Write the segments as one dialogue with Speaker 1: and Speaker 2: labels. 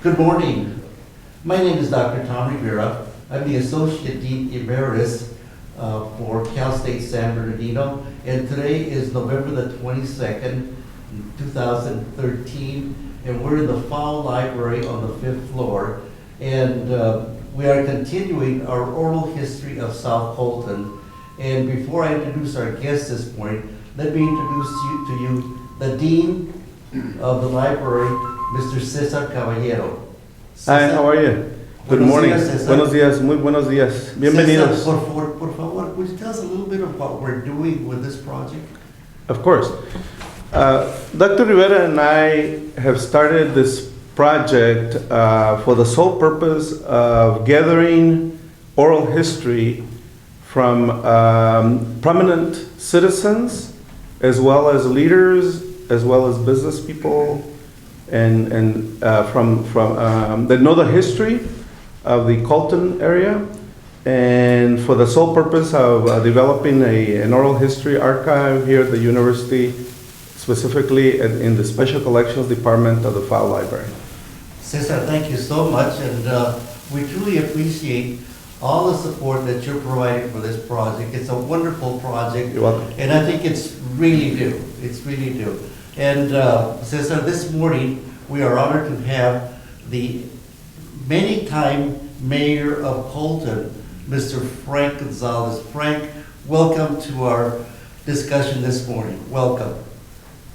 Speaker 1: Good morning. My name is Dr. Tom Rivera. I'm the Associate Dean Emeritus for Cal State San Bernardino, and today is November the 22nd, 2013, and we're in the Fowle Library on the 5th floor, and we are continuing our oral history of South Colton. And before I introduce our guest this morning, let me introduce to you the Dean of the library, Mr. Cesar Caballero.
Speaker 2: Hi, how are you? Good morning. Buenos días, muy buenos días. Bienvenidos.
Speaker 1: Cesar, por favor, would you tell us a little bit of what we're doing with this project?
Speaker 2: Of course. Dr. Rivera and I have started this project for the sole purpose of gathering oral history from prominent citizens, as well as leaders, as well as business people, and from that know the history of the Colton area, and for the sole purpose of developing an oral history archive here at the university, specifically in the Special Collections Department of the Fowle Library.
Speaker 1: Cesar, thank you so much, and we truly appreciate all the support that you're providing for this project. It's a wonderful project.
Speaker 2: You're welcome.
Speaker 1: And I think it's really due. It's really due. And Cesar, this morning, we are honored to have the many-time mayor of Colton, Mr. Frank Gonzales. Frank, welcome to our discussion this morning. Welcome.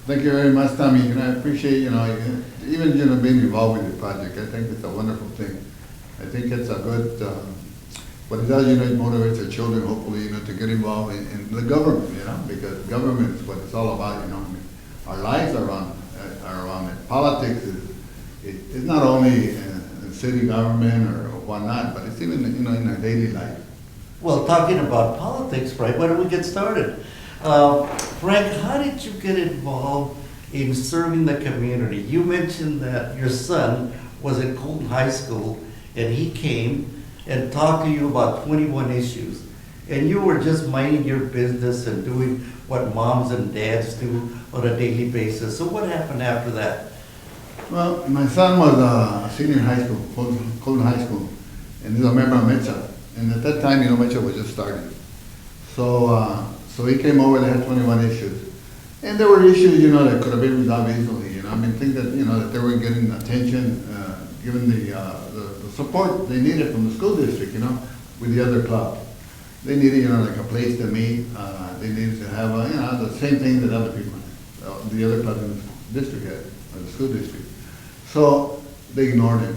Speaker 3: Thank you very much, Tommy. I appreciate, even, being involved with the project. I think it's a wonderful thing. I think it's a good, what it does, it motivates the children, hopefully, to get involved in the government, because government is what it's all about, Our lives are around it. Politics is not only in city government or whatnot, but it's even, in our daily life.
Speaker 1: Well, talking about politics, Frank, why don't we get started? Frank, how did you get involved in serving the community? You mentioned that your son was at Colton High School, and he came and talked to you about 21 issues. And you were just minding your business and doing what moms and dads do on a daily basis. So what happened after that?
Speaker 3: Well, my son was a senior in high school, Colton High School, and he's a member of MECHA. And at that time, MECHA was just starting. So he came over, they had 21 issues. And there were issues, that could have been resolved easily, things that, that they weren't getting attention, given the support they needed from the school district, with the other clubs. They needed, like a place to meet. They needed to have, the same thing that other people had, the other clubs in the district had, or the school district. So they ignored him.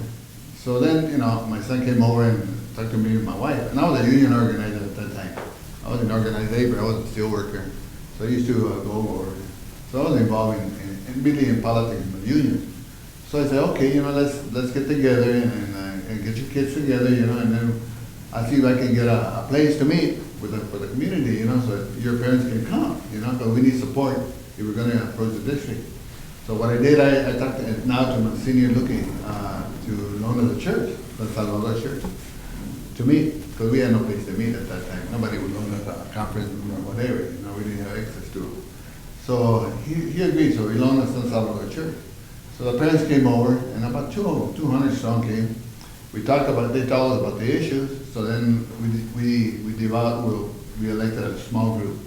Speaker 3: So then, my son came over and talked to me and my wife. And I was a union organizer at that time. I was in organized labor. I was a steel worker. So I used to go over. So I was involved in really in politics in the union. So I said, okay, let's get together and get your kids together, and then I'll see if I can get a place to meet for the community, so that your parents can come, but we need support if we're going to approach the district. So what I did, I talked now to my senior looking to loan us a church, the Salvador Church, to meet, because we had no place to meet at that time. Nobody would loan us a conference room or whatever, we didn't have access to it. So he agreed, so he loaned us the Salvador Church. So the parents came over, and about 200 strong came. We talked about, they told us about the issues, so then we elected a small group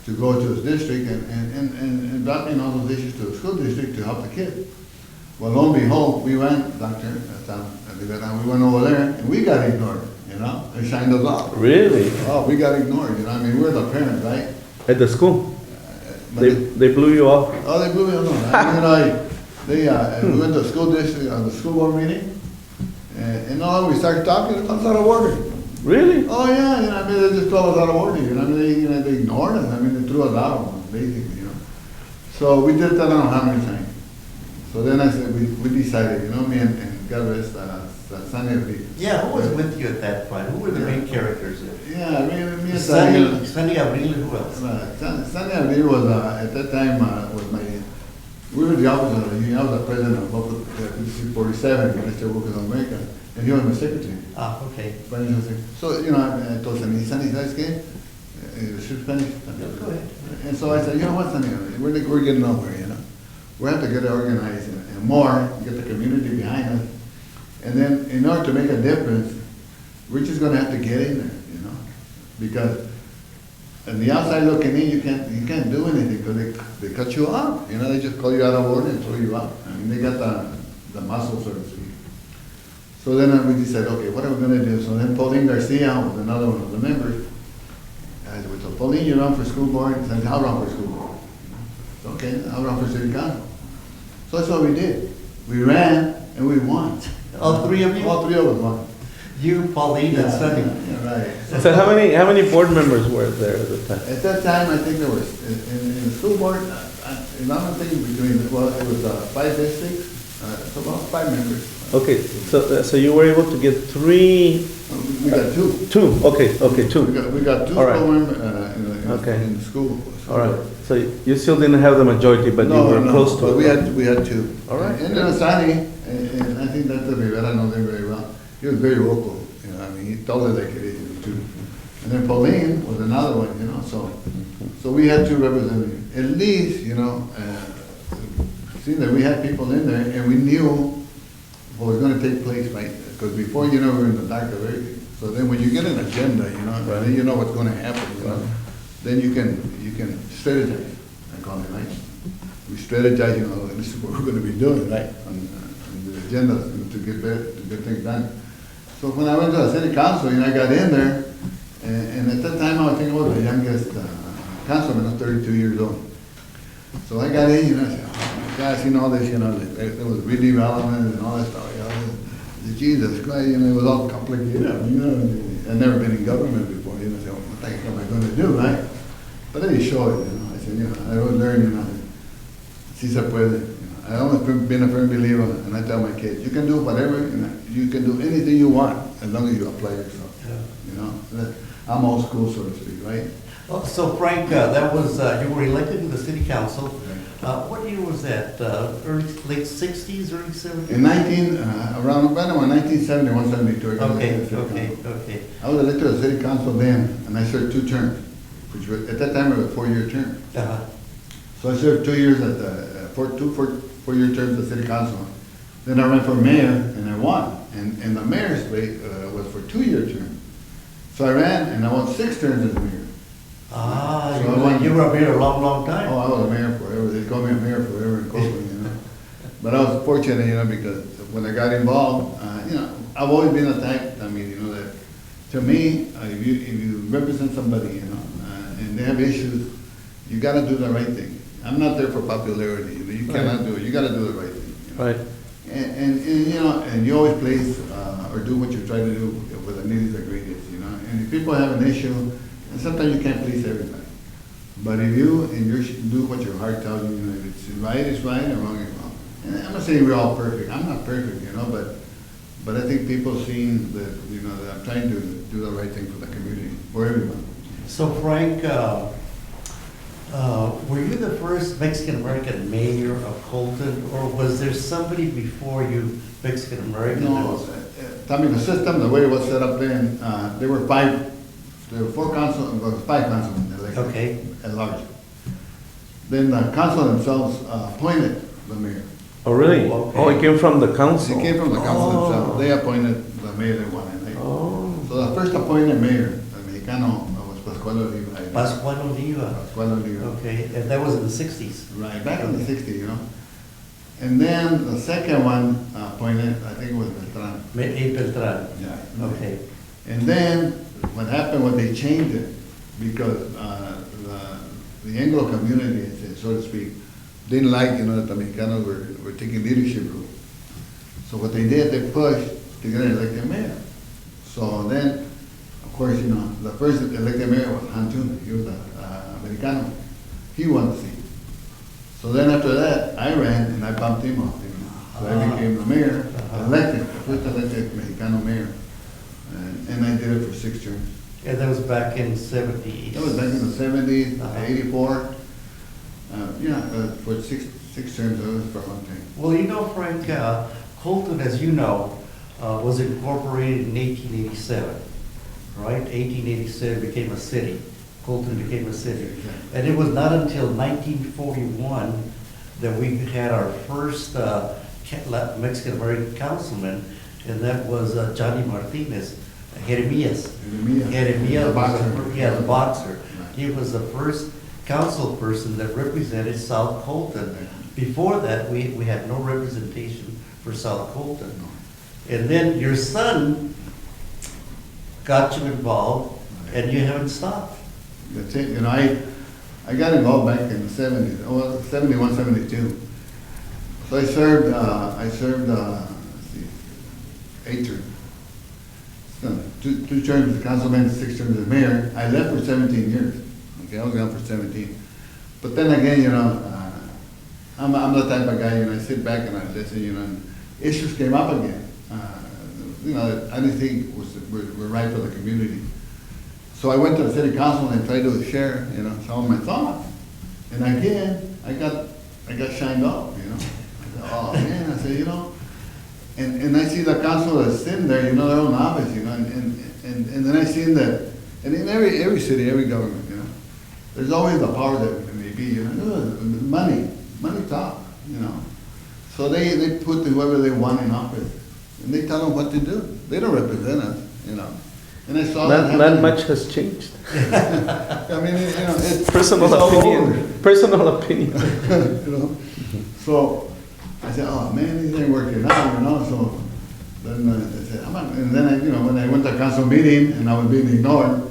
Speaker 3: to go to his district and brought in all those issues to the school district to help the kids. Well, lo and behold, we went, Dr. Rivera, we went over there, and we got ignored, They signed us off.
Speaker 2: Really?
Speaker 3: Oh, we got ignored, we're the parents, right?
Speaker 2: At the school? They blew you off?
Speaker 3: Oh, they blew me off. We went to the school district, the school board meeting, and we started talking, it comes out of order.
Speaker 2: Really?
Speaker 3: Oh yeah, they just told us out of order, they ignored us, they threw us out, basically, So we did that, I don't know how many times. So then I said, we decided, me and God rest, Sunny.
Speaker 1: Yeah, who was with you at that point? Who were the main characters there?
Speaker 3: Yeah, me and Sunny.
Speaker 1: Sunny Abril, who else?
Speaker 3: Sunny Abril was, at that time, we were the office of the union. I was the president of Local 47, Mr. Workers of America, and he was my secretary.
Speaker 1: Ah, okay.
Speaker 3: So, I told Sunny, ¿sabes qué? Should Spanish?
Speaker 1: Go ahead.
Speaker 3: And so I said, what, Sunny? We're getting nowhere, We have to get organized and more, get the community behind us. And then in order to make a difference, we're just gonna have to get in there, you know? Because on the outside looking in, you can't do anything because they cut you off. You know, they just call you out of order and throw you out. I mean, they got the muscle, so to speak. So then we decided, okay, what are we gonna do? So then Pauline Garcia was another one of the members. I said, so Pauline, you run for school board? He said, I'll run for school board. So, okay, I'll run for city council. So that's what we did. We ran and we won.
Speaker 1: All three of you?
Speaker 3: All three of us won.
Speaker 1: You, Pauline, and Sonny.
Speaker 3: Yeah, right.
Speaker 2: So how many board members were there at the time?
Speaker 3: At that time, I think there was, in the school board, and I'm thinking between, well, it was 5 districts, so about 5 members.
Speaker 2: Okay, so you were able to get 3?
Speaker 3: We got 2.
Speaker 2: 2, okay, 2.
Speaker 3: We got 2
Speaker 2: All right.
Speaker 3: school members
Speaker 2: Okay.
Speaker 3: in the school.
Speaker 2: All right, so you still didn't have the majority, but you were close to
Speaker 3: but
Speaker 2: it.
Speaker 3: we had 2.
Speaker 2: All right.
Speaker 3: And then Asani, and I think that's the Rivera knows him very well. He was very vocal, you know, I mean, he told us like it is too. And then Pauline was another one, you know, so we had 2 representatives. At least, you know, seeing that we had people in there and we knew what was gonna take place, right? Because before, you know, we were in the dark of everything. So then when you get an agenda, you know, then you know what's gonna happen, you know? Then you can strategize, I call it, right? We strategize, you know, this is what we're gonna be doing, right? On the agenda to get things done. So when I went to the city council, you know, I got in there, and at that time, I think I was the youngest councilman, I was 32 years old. So I got in, you know, I said, oh my gosh, you know, all this, you know, there was redevelopment and all that stuff, you know. I said, Jesus Christ, you know, it was all complicated, you know. I'd never been in government before, you know, so what the heck am I gonna do, right? But then he showed it, you know, I said, you know, I was learning, you know, si se puede. I always been a firm believer, and I tell my kids, you can do whatever, you know, you can do anything you want, as long as you apply yourself, you know. I'm old school, so to speak, right?
Speaker 1: Oh, so Frank, that was, you were elected to the city council. What year was that? Late 60s, early 70s?
Speaker 3: In around 1971, 72.
Speaker 1: Okay.
Speaker 3: I was elected to the city council then, and I served 2 terms, which was, at that time, it was a 4-year term.
Speaker 1: Uh-huh.
Speaker 3: So I served 2 years at the, 4-year terms at city council. Then I ran for mayor, and I won. And the mayor's rate was for 2-year term. So I ran, and I won 6 terms as mayor.
Speaker 1: Ah,
Speaker 3: So
Speaker 1: you were up here a long, long time.
Speaker 3: Oh, I was a mayor forever. They called me a mayor forever in Copeland, you know. But I was fortunate, you know, because when I got involved, you know, I've always been the type, I mean, you know, that to me, if you represent somebody, you know, and they have issues, you gotta do the right thing. I'm not there for popularity, you know, you cannot do it, you gotta do the right thing. You know?
Speaker 2: Right.
Speaker 3: And you know, and you always place, or do what you try to do with the needs the greatest, you know. And if people have an issue, and sometimes you can't please everybody. But if you, do what your heart tells you, you know, if it's right, it's right, and wrong, it's wrong. And I'm not saying we're all perfect, I'm not perfect, you know, but I think people seeing that, you know, that I'm trying to do the right thing for the community, for everyone.
Speaker 1: So Frank, were you the first Mexican-American mayor of Colton, or was there somebody before you, Mexican-American?
Speaker 3: No, I mean, the system, the way it was set up then, there were 5 councilmen elected.
Speaker 1: Okay.
Speaker 3: At large. Then the council themselves appointed the mayor.
Speaker 2: Oh, really?
Speaker 1: Oh, okay.
Speaker 2: Oh, it came from the council?
Speaker 3: They came from the council
Speaker 1: Oh.
Speaker 3: themselves. They appointed the mayor they wanted. Right?
Speaker 2: Oh.
Speaker 3: So the first appointed mayor, the Mexicano, was Pascual Oliva.
Speaker 1: Pascual Oliva.
Speaker 3: Pascual Oliva.
Speaker 1: Okay, and that was in the 60s.
Speaker 3: Right, back in the 60s, you know. And then the second one appointed, I think it was Beltran.
Speaker 1: A. Beltran.
Speaker 3: Yeah.
Speaker 1: Okay.
Speaker 3: And then what happened was they changed it because the Anglo community, so to speak, didn't like, you know, that the Mexicanos were taking leadership role. So what they did, they pushed to get an elected mayor. So then, of course, you know, the first elected mayor was Hantun. He was an Americano. He won the seat. So then after that, I ran and I bumped him off. You know. So I became the mayor, elected, the first elected Mexicano mayor. And I did it for 6 terms.
Speaker 1: And that was back in 70s.
Speaker 3: That was back in the 70s,
Speaker 1: Uh-huh.
Speaker 3: 84. For six terms, that was for a long time.
Speaker 1: Well, you know, Frank, Colton, as you know, was incorporated in 1887, right? 1887 became a city. Colton became a city. And it was not until 1941 that we had our first Mexican-American councilman, and that was Johnny Martinez, Jeremias.
Speaker 3: Jeremias.
Speaker 1: Jeremias
Speaker 3: The
Speaker 1: was
Speaker 3: boxer.
Speaker 1: yeah, the boxer.
Speaker 3: Right.
Speaker 1: He was the first council person that represented South Colton. Before that, we had no representation for South Colton. And then your son got you involved, and you haven't stopped.
Speaker 3: That's it, you know, I got involved back in the 70s, well, 71, 72. So I served, let's see, 8 terms. No, two terms as councilman, 6 terms as mayor. I left for 17 years. Okay, I was gone for 17. But then again, you know, I'm the type of guy, you know, I sit back and I listen, you know, and issues came up again. You know, I didn't think were right for the community. So I went to the city council and tried to share, you know, some of my thoughts. And again, I got shined off, you know. I said, oh man, I said, you know, and I see the council that's sitting there, you know, they're on office, you know, and then I see that, and in every city, every government, you know, there's always the power that may be, you know, money talk, you know. So they put whoever they want in office, and they tell them what to do. They don't represent us, you know. And I saw that
Speaker 2: Not
Speaker 3: happening.
Speaker 2: much has changed.
Speaker 3: I mean, you know, it's
Speaker 2: Personal
Speaker 3: it's all over.
Speaker 2: opinion. Personal opinion.
Speaker 3: You know, so I said, oh man, these ain't working out, you know. So then I said, and then I, you know, when I went to a council meeting and I was being ignored,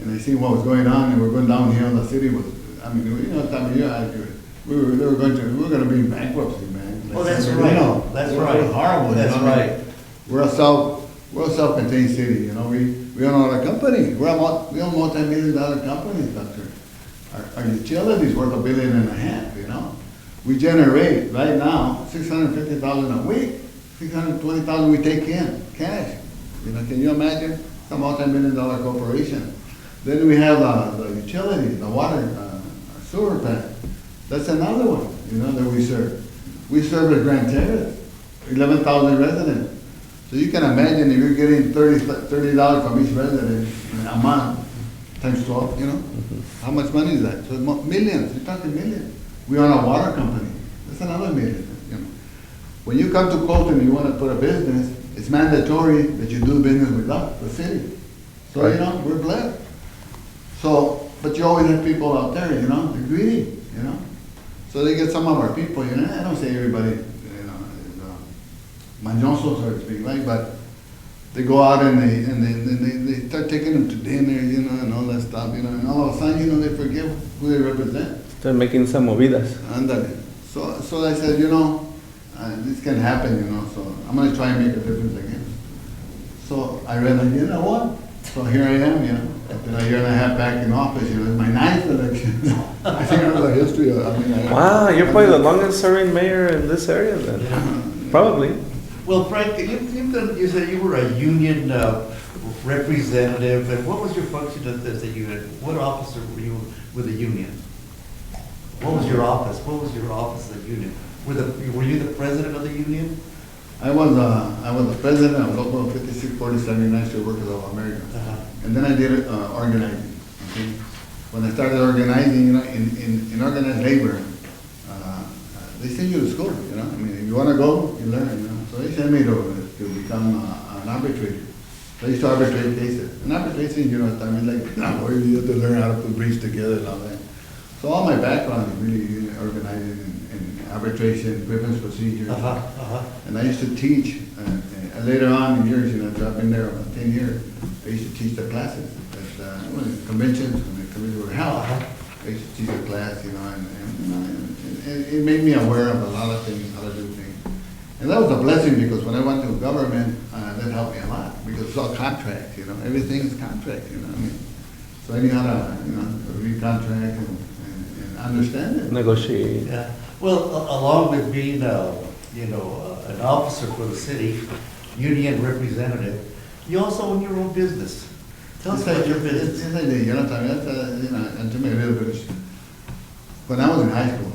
Speaker 3: and I see what was going on, and we're going downhill. The city was, I mean, you know, time of year, we were going to be in bankruptcy, man.
Speaker 1: Oh, that's
Speaker 3: San
Speaker 1: right.
Speaker 3: Bernardino.
Speaker 1: That's
Speaker 3: It was
Speaker 1: right.
Speaker 3: horrible.
Speaker 1: That's
Speaker 3: you know?
Speaker 1: right.
Speaker 3: We're a self-contained city, you know. We own a company. We own multi-million-dollar companies, Doctor. Our utilities worth $1.5 billion, you know. We generate right now $650,000 a week. $620,000 we take in cash. You know, can you imagine? It's a multi-million-dollar corporation. Then we have the utilities, the water, our sewer plant. That's another one, you know, that we serve. We serve at Grand Terrace, 11,000 residents. So you can imagine if you're getting $30 from each resident a month, times 12, you know, how much money is that? So millions, you're talking millions. We own a water company, that's another million, you know. When you come to Colton and you want to put a business, it's mandatory that you do business with us, the city. So, you know, we're blessed. So, but you always have people out there, you know, they're greedy, you know. So they get some of our people, you know, I don't say everybody, you know, is mañoso, so to speak, right? But they go out and they start taking them to dinner, you know, and all that stuff, you know, and all of a sudden, you know, they forget who they represent.
Speaker 2: They're making some movidas.
Speaker 3: Ándale. So I said, you know, this can happen, you know, so I'm going to try and make a difference again. So I ran again, I won. So here I am, you know, after a year and a half back in office, you know, it's my 9th election. I think I have a history of, I mean,
Speaker 2: Wow, you're probably the longest serving mayor in this area then. Probably.
Speaker 1: Well, Frank, you said you were a union representative, and what was your function as a union? What officer were you with the union? What was your office? What was your office at the union? Were you the president of the union?
Speaker 3: I was the president of Local 5647 United States Workers of America. And then I did organizing. Okay? When I started organizing, you know, in organized labor, they send you to school, you know. I mean, if you want to go, you learn, you know. So they sent me to become an arbitrator. So I used to arbitrate cases. And arbitration, you know, I mean, like, where you have to learn how to put briefs together and all that. So all my background is really organizing and arbitration, grievance procedures. And I used to teach, later on in years, you know, I've been there about 10 years, I used to teach the classes at conventions, when the conventions were held. I used to teach a class, you know, and it made me aware of a lot of things, how to do things. And that was a blessing because when I went to government, that helped me a lot because it's all contracts, you know, everything is contract, you know what I mean? So I knew how to, you know, read contracts and understand it.
Speaker 2: Negotiate.
Speaker 1: Yeah. Well, along with being, you know, an officer for the city, union representative, you also own your own business. Tell us about your business.
Speaker 3: Yes, I did. You know, and to me a little bit. When I was in high school,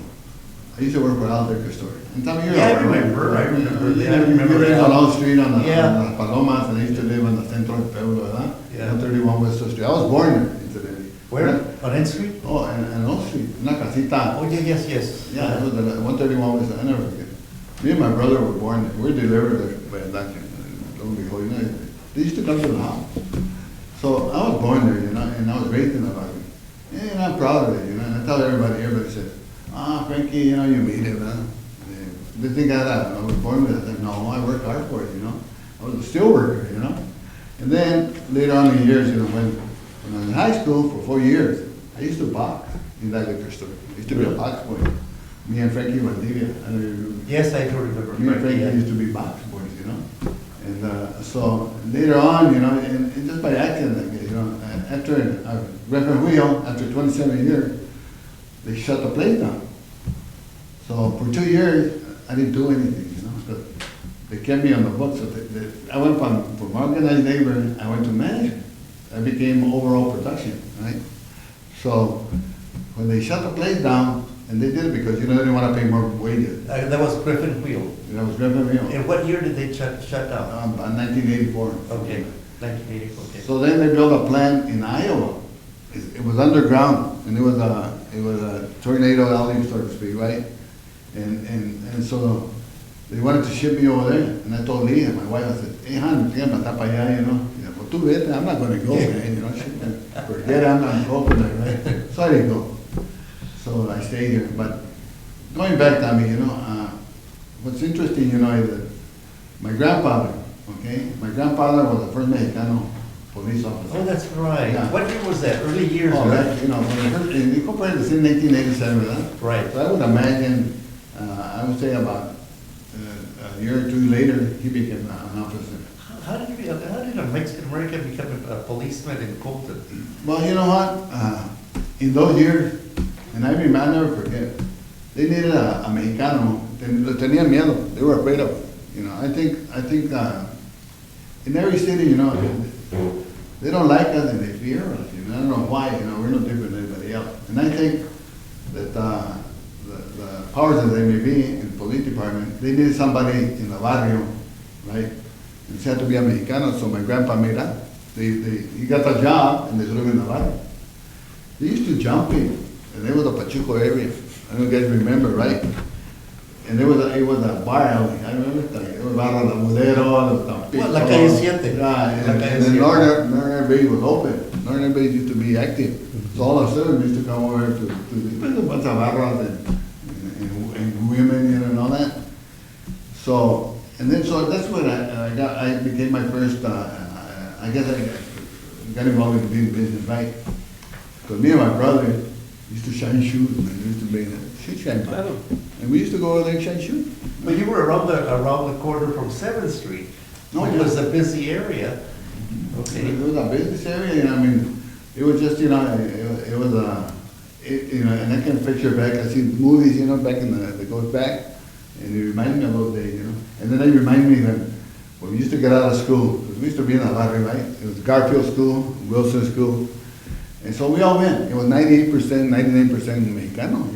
Speaker 3: I used to work for Al liquor store. And tell me, you're
Speaker 1: Yeah, I
Speaker 3: all right,
Speaker 1: remember.
Speaker 3: right?
Speaker 1: I remember.
Speaker 3: You
Speaker 1: Yeah, I remember
Speaker 3: lived
Speaker 1: that.
Speaker 3: on Old Street on the
Speaker 1: Yeah.
Speaker 3: Palomas, and I used to live on the Centro del Pueblo, ¿verdad?
Speaker 1: Yeah.
Speaker 3: 131 West Street. I was born there, incidentally.
Speaker 1: Where? On N Street?
Speaker 3: Oh, and Old Street, una casita.
Speaker 1: Oh, yeah, yes.
Speaker 3: Yeah, it was the 131 West. I never forget. Me and my brother were born there. We were delivered by a doctor. lo and behold, they used to come to the house. So I was born there, and I was raised in the barrio. And I'm proud of it, and I tell everybody says, Frankie, you made it, man. They think I was born with it. I said, no, I worked hard for it, I was a steel worker, And then later on in the years, when I was in high school for 4 years, I used to box in that liquor store. I used to be a box boy. Me and Frankie Valdivia.
Speaker 1: Yes, I do remember.
Speaker 3: Me and Frankie used to be box boys, And so later on, and just by accident, I guess, after Reverend Julio, after 27 years, they shut the place down. So for 2 years, I didn't do anything, but they kept me on the books. So I went from organized labor, I went to management. I became overall production, right? So when they shut the place down, and they did it because, they didn't want to pay more wages.
Speaker 1: That was Griffin Wheel.
Speaker 3: That was Griffin Wheel.
Speaker 1: And what year did they shut down?
Speaker 3: 1984.
Speaker 1: Okay, 1984, okay.
Speaker 3: So then they built a plant in Iowa. It was underground, and it was a tornado alley, so to speak, right? And so they wanted to ship me over there, and I told Leah, my wife, I said, hey, hon, ¿qué me está para allá, Well, tú vete, I'm not going to go, man, forget it, I'm not going, right? So I didn't go. So I stayed here. But going back, Tommy, what's interesting, is that my grandfather was the first Mexicano police officer.
Speaker 1: Oh, that's right.
Speaker 3: Yeah.
Speaker 1: What year was that? Early years,
Speaker 3: Oh,
Speaker 1: right?
Speaker 3: that, when the incorporated was in 1987, right?
Speaker 1: Right.
Speaker 3: So I would imagine, I would say about a year or two later, he became an officer.
Speaker 1: How did a Mexican American become a policeman in Colton?
Speaker 3: Well, you know what? In those years, and I never forget, they needed a Mexicano. Le tenían miedo. They were afraid of it. I think in every city, they don't like us and they fear us. I don't know why. We're no different than anybody else. And I think that the powers that they may be in the police department, they needed somebody in the barrio, right? It had to be a Mexicano. So my grandpa made that. He got the job and they threw him in the barrio. They used to jump in. And it was a Pachuco area. I don't know if you guys remember, right? And it was a bar alley. I remember it was Barra La Budero,
Speaker 1: La Calle Siete.
Speaker 3: Yeah, and the Northern Bay was open. Northern Bay used to be active. So all of a sudden, we used to come over to a bunch of barras and women, and all that. So that's when I became my first, I guess I got involved in being business, right? Because me and my brother used to shine shoes, man. We used to be in a shoe shine bar. And we used to go over there and shine shoes.
Speaker 1: But you were around the corner from 7th Street, which was a busy area. Okay.
Speaker 3: It was a business area, it was just, it was and I can picture back, I see movies, back that goes back, and it reminded me of those days, And then it reminded me that when we used to get out of school, because we used to be in the barrio, right? It was Garfield School, Wilson School, and so we all went. It was 98%, 99% Mexicano,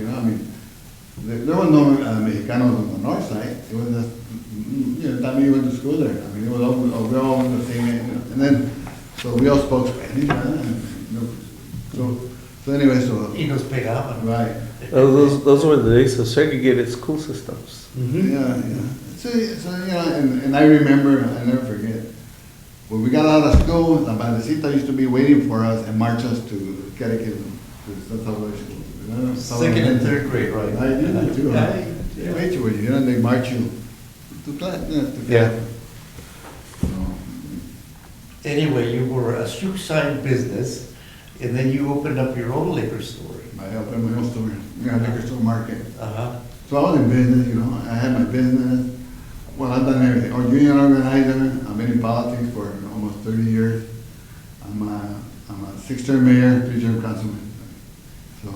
Speaker 3: there was no Mexicanos on the north side. It was just, Tommy went to school there. It was all, we all went the same, and then, so we all spoke Spanish, so anyway, so.
Speaker 1: Y nos pegaban.
Speaker 3: Right.
Speaker 2: Those were the days of segregated school systems.
Speaker 1: Mm-hmm.
Speaker 3: Yeah. So and I remember, I never forget, when we got out of school, La Bandecita used to be waiting for us and march us to catechism. That's how it was.
Speaker 1: Second and third grade, right?
Speaker 3: I did it too.
Speaker 1: Yeah.
Speaker 3: They wait you, they march you to class.
Speaker 2: Yeah.
Speaker 1: Anyway, you were a shoe shine business, and then you opened up your own liquor store.
Speaker 3: I opened my own store. We got a liquor store market.
Speaker 1: Uh-huh.
Speaker 3: So I was in business, I had my business. Well, I've done everything. I'm a union organizer. I've been in politics for almost 30 years. I'm a 6-term mayor, 3-term councilman. So,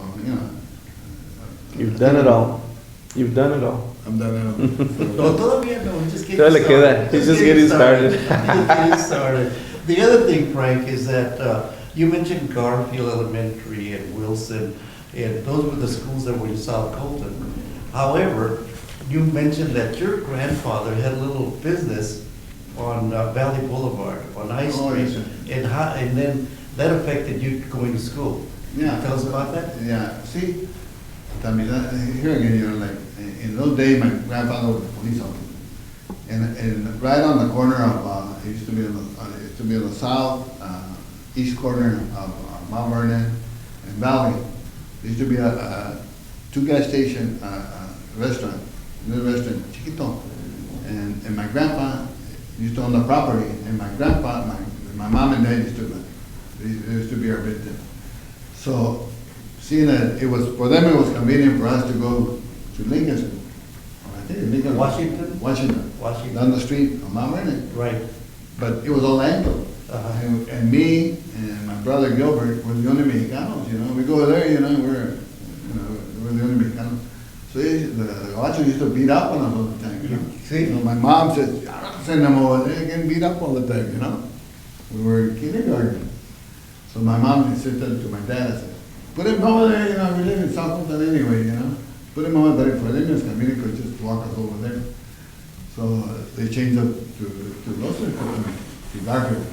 Speaker 2: You've done it all. You've done it all.
Speaker 3: I've done it all.
Speaker 1: No, todavía no, we're just getting
Speaker 2: Todavía le
Speaker 1: started.
Speaker 2: queda. He's just getting started.
Speaker 1: Just getting started. The other thing, Frank, is that you mentioned Garfield Elementary and Wilson, and those were the schools that were in South Colton. However, you mentioned that your grandfather had a little business on Valley Boulevard, on I Street.
Speaker 3: Oh, yes, sir.
Speaker 1: And then that affected you going to school.
Speaker 3: Yeah.
Speaker 1: Tell us about that.
Speaker 3: Yeah. See, here again, like in those days, my grandfather was a police officer, and right on the corner of It used to be on the south, east corner of Mount Vernon and Valley. There used to be a two gas station restaurant, little restaurant, chiquito. And my grandpa used to own the property, and my grandpa, my mom and dad used to be our business. So, seeing that it was, for them it was convenient for us to go to Lincoln School. I think it's Lincoln.
Speaker 1: Washington?
Speaker 3: Washington. Down the street on Mount Vernon.
Speaker 1: Right.
Speaker 3: But it was Orlando.
Speaker 1: Uh-huh.
Speaker 3: And me and my brother Gilbert were the only Mexicanos, you know. We go there, you know, we're the only Mexicanos. So the Gauchos used to beat up on us all the time, you know.
Speaker 1: See?
Speaker 3: You know, my mom said, "I'm not send them over there, getting beat up all the time," you know. We were in kindergarten. So my mom said that to my dad, I said, "Put him over there, you know, we live in South Fulton anyway, you know. Put him over there for them, it's convenient, could just walk us over there." So they changed up to Los Angeles, to Garfield,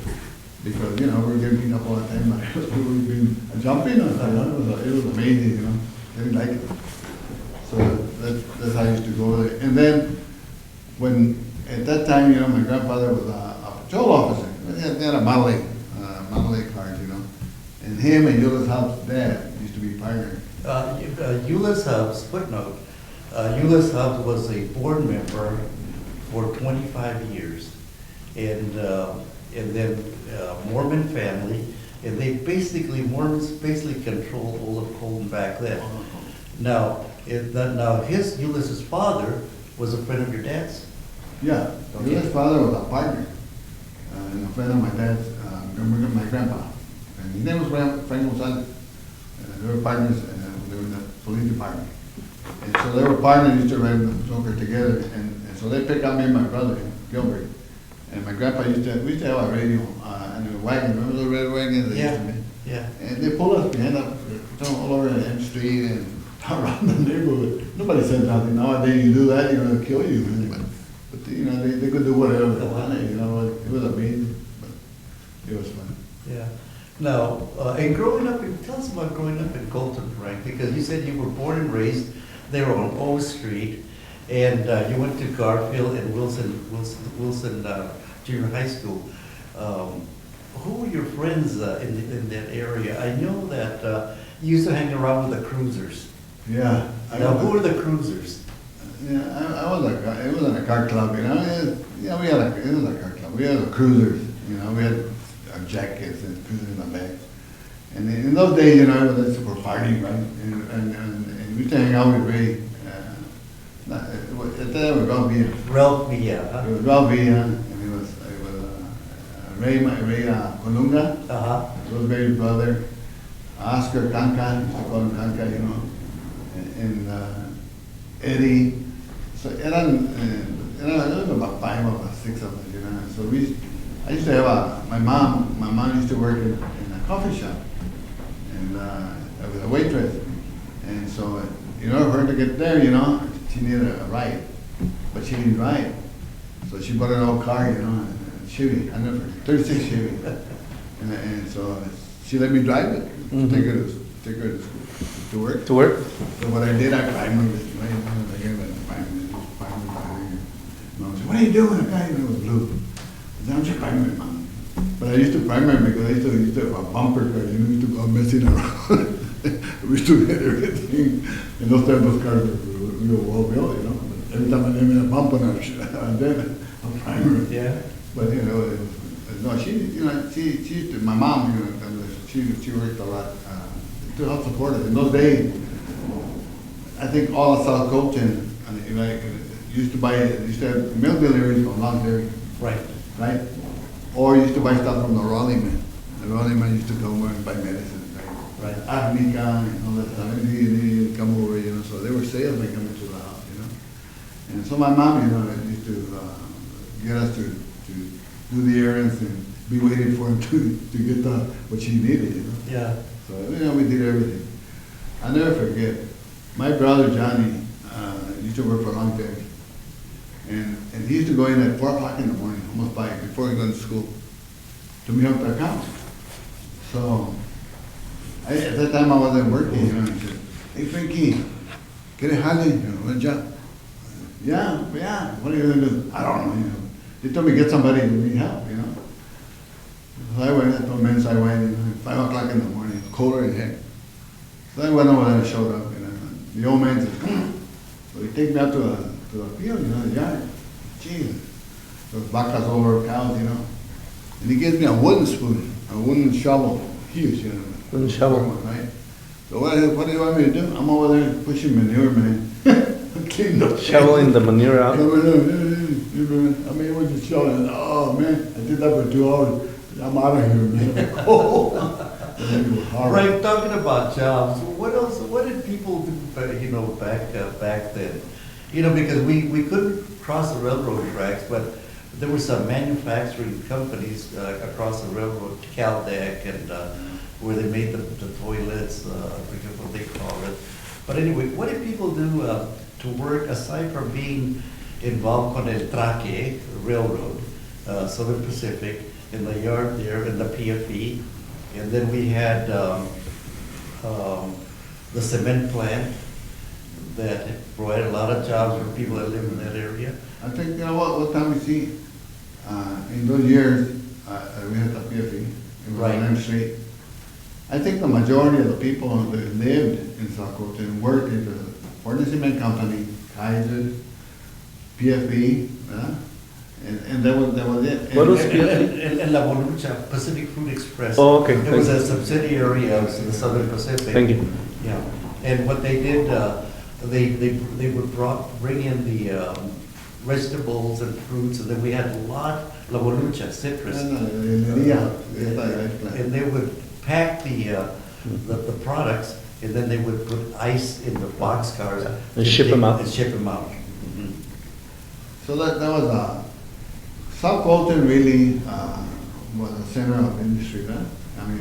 Speaker 3: because, you know, we were getting beat up all the time. We've been jumping on it, you know, it was amazing, you know, they didn't like it. So that's how I used to go there. And then, when, at that time, you know, my grandfather was a patrol officer. They had a Model A cars, you know. And him and Euless Hubb's dad used to be partners.
Speaker 1: Euless Hubbs, footnote, Euless Hubbs was a board member for 25 years. And then Mormon family, and Mormons basically controlled all of Colton back then. Now, Ulysses' father was a friend of your dad's?
Speaker 3: Yeah,
Speaker 1: Okay.
Speaker 3: Euless' father was a partner, and a friend of my dad's, my grandpa. And his name was Frank Gonzales. They were partners, they were in the police department. And so they were partners, used to ride the patrol car together, and so they picked up me and my brother, Gilbert. And my grandpa we used to have a radio, and a wagon, remember the red wagons they used to make?
Speaker 1: Yeah.
Speaker 3: And they pulled us behind up, all over the M Street and around the neighborhood. Nobody said nothing. Nowadays you do that, you know, they'll kill you. But you know, they could do whatever they wanted, you know, it was amazing, but it was fun.
Speaker 1: Yeah. Now, and growing up, tell us about growing up in Colton, Frank, because you said you were born and raised there on O Street, and you went to Garfield and Wilson Junior High School. Who were your friends in that area? I know that you used to hang around with the cruisers.
Speaker 3: Yeah.
Speaker 1: Now, who were the cruisers?
Speaker 3: Yeah, it wasn't a car club, you know. It was a car club. We had a cruisers, you know. We had our jackets and cruisers in the back. And in those days, you know, it was for partying, right? And we used to hang out with Ray. At that time, it was Ralph Villa.
Speaker 1: Ralph Villa, huh?
Speaker 3: It was Ralph Villa, and it was Ray Colunga.
Speaker 1: Uh-huh.
Speaker 3: Rosemary's brother, Oscar Canca, used to call him Canca, you know, and Eddie. So there was about 5 of us, 6 of us, you know. So I used to have my mom used to work in a coffee shop, and I was a waitress. And so, in order for her to get there, you know, she needed a ride, but she didn't drive. So she bought an old car, you know, a Chevy, 36 Chevy. And so she let me drive it, take her to school, to work.
Speaker 2: To work?
Speaker 3: So what I did, I primered it, right? I gave it a primer. Mom said, "What are you doing?" The guy, it was blue. I said, "I'm just priming it, Mom." But I used to primer it because I used to have a bumper car, you know, we used to go messing around. We used to hit everything. And those times those cars were well built, you know. But every time I made a bump on them, I'll primer it.
Speaker 1: Yeah.
Speaker 3: But you know, no, she used to, my mom, you know, she worked a lot to help support us. In those days, I think all of South Colton, used to have milk deliveries from Long Dairy, right? Or used to buy stuff from the Raleigh man. The Raleigh man used to come over and buy medicine, right? Arnica and all that stuff. And he'd come over, you know, so they were salesmen coming to the house, you know. And so my mom, you know, used to get us to do the errands and be waiting for him to get what she needed, you know.
Speaker 1: Yeah.
Speaker 3: So, you know, we did everything. I'll never forget, my brother Johnny used to work for Long Dairy. And he used to go in at 4 o'clock in the morning, almost before he went to school, to meet up the accounts. So, at that time I wasn't working, you know, and he said, "Hey Frankie, get a jale, you know, what job?" Yeah, what are you gonna do? I don't know, you know. they told me get somebody to need help, you know. So I went, I told men, I went, you know, 5 o'clock in the morning, it's colder than heck. So I went over there and showed up, you know. The old man says, come on. So he takes me out to the field, you know, the yard. Jeez. Those vacas over cows, you know. And he gives me a wooden spoon, a wooden shovel, huge, you know.
Speaker 2: Wooden shovel.
Speaker 3: Right? So what do you want me to do? I'm over there pushing manure, man. Clean the
Speaker 2: Shoveling the manure out.
Speaker 3: I mean, with the shovel, oh man, I did that for 2 hours. I'm out of here, man.
Speaker 1: Right, talking about jobs, what else, what did people do, you know, back then? You know, because we couldn't cross the railroad tracks, but there were some manufacturing companies across the railroad, Caldec, and where they made the toilets, I forget what they call it. But anyway, what did people do to work, aside from being involved on El Traque Railroad, Southern Pacific, in the yard there, in the PFE, and then we had the cement plant that provided a lot of jobs for people that live in that area.
Speaker 3: I think, you know what time we see, in those years, we had the PFE, it was
Speaker 1: Right.
Speaker 3: on M Street. I think the majority of the people that lived in Zacote and worked in the Ford Cement Company, Kaiser, PFE, and that was it.
Speaker 2: What was
Speaker 3: And-
Speaker 2: PFE?
Speaker 1: And La Bolucha, Pacific Food Express.
Speaker 2: Oh, okay,
Speaker 1: It was
Speaker 2: thank
Speaker 1: a subsidiary of the Southern Pacific.
Speaker 2: Thank you.
Speaker 1: Yeah, and what they did, they would bring in the vegetables and fruits, and then we had a lot, La Bolucha, citrus. And they would pack the products, and then they would put ice in the boxcars.
Speaker 2: And ship 'em out.
Speaker 1: And ship them out.
Speaker 3: So that was, South Colton really was the center of industry, right? I mean,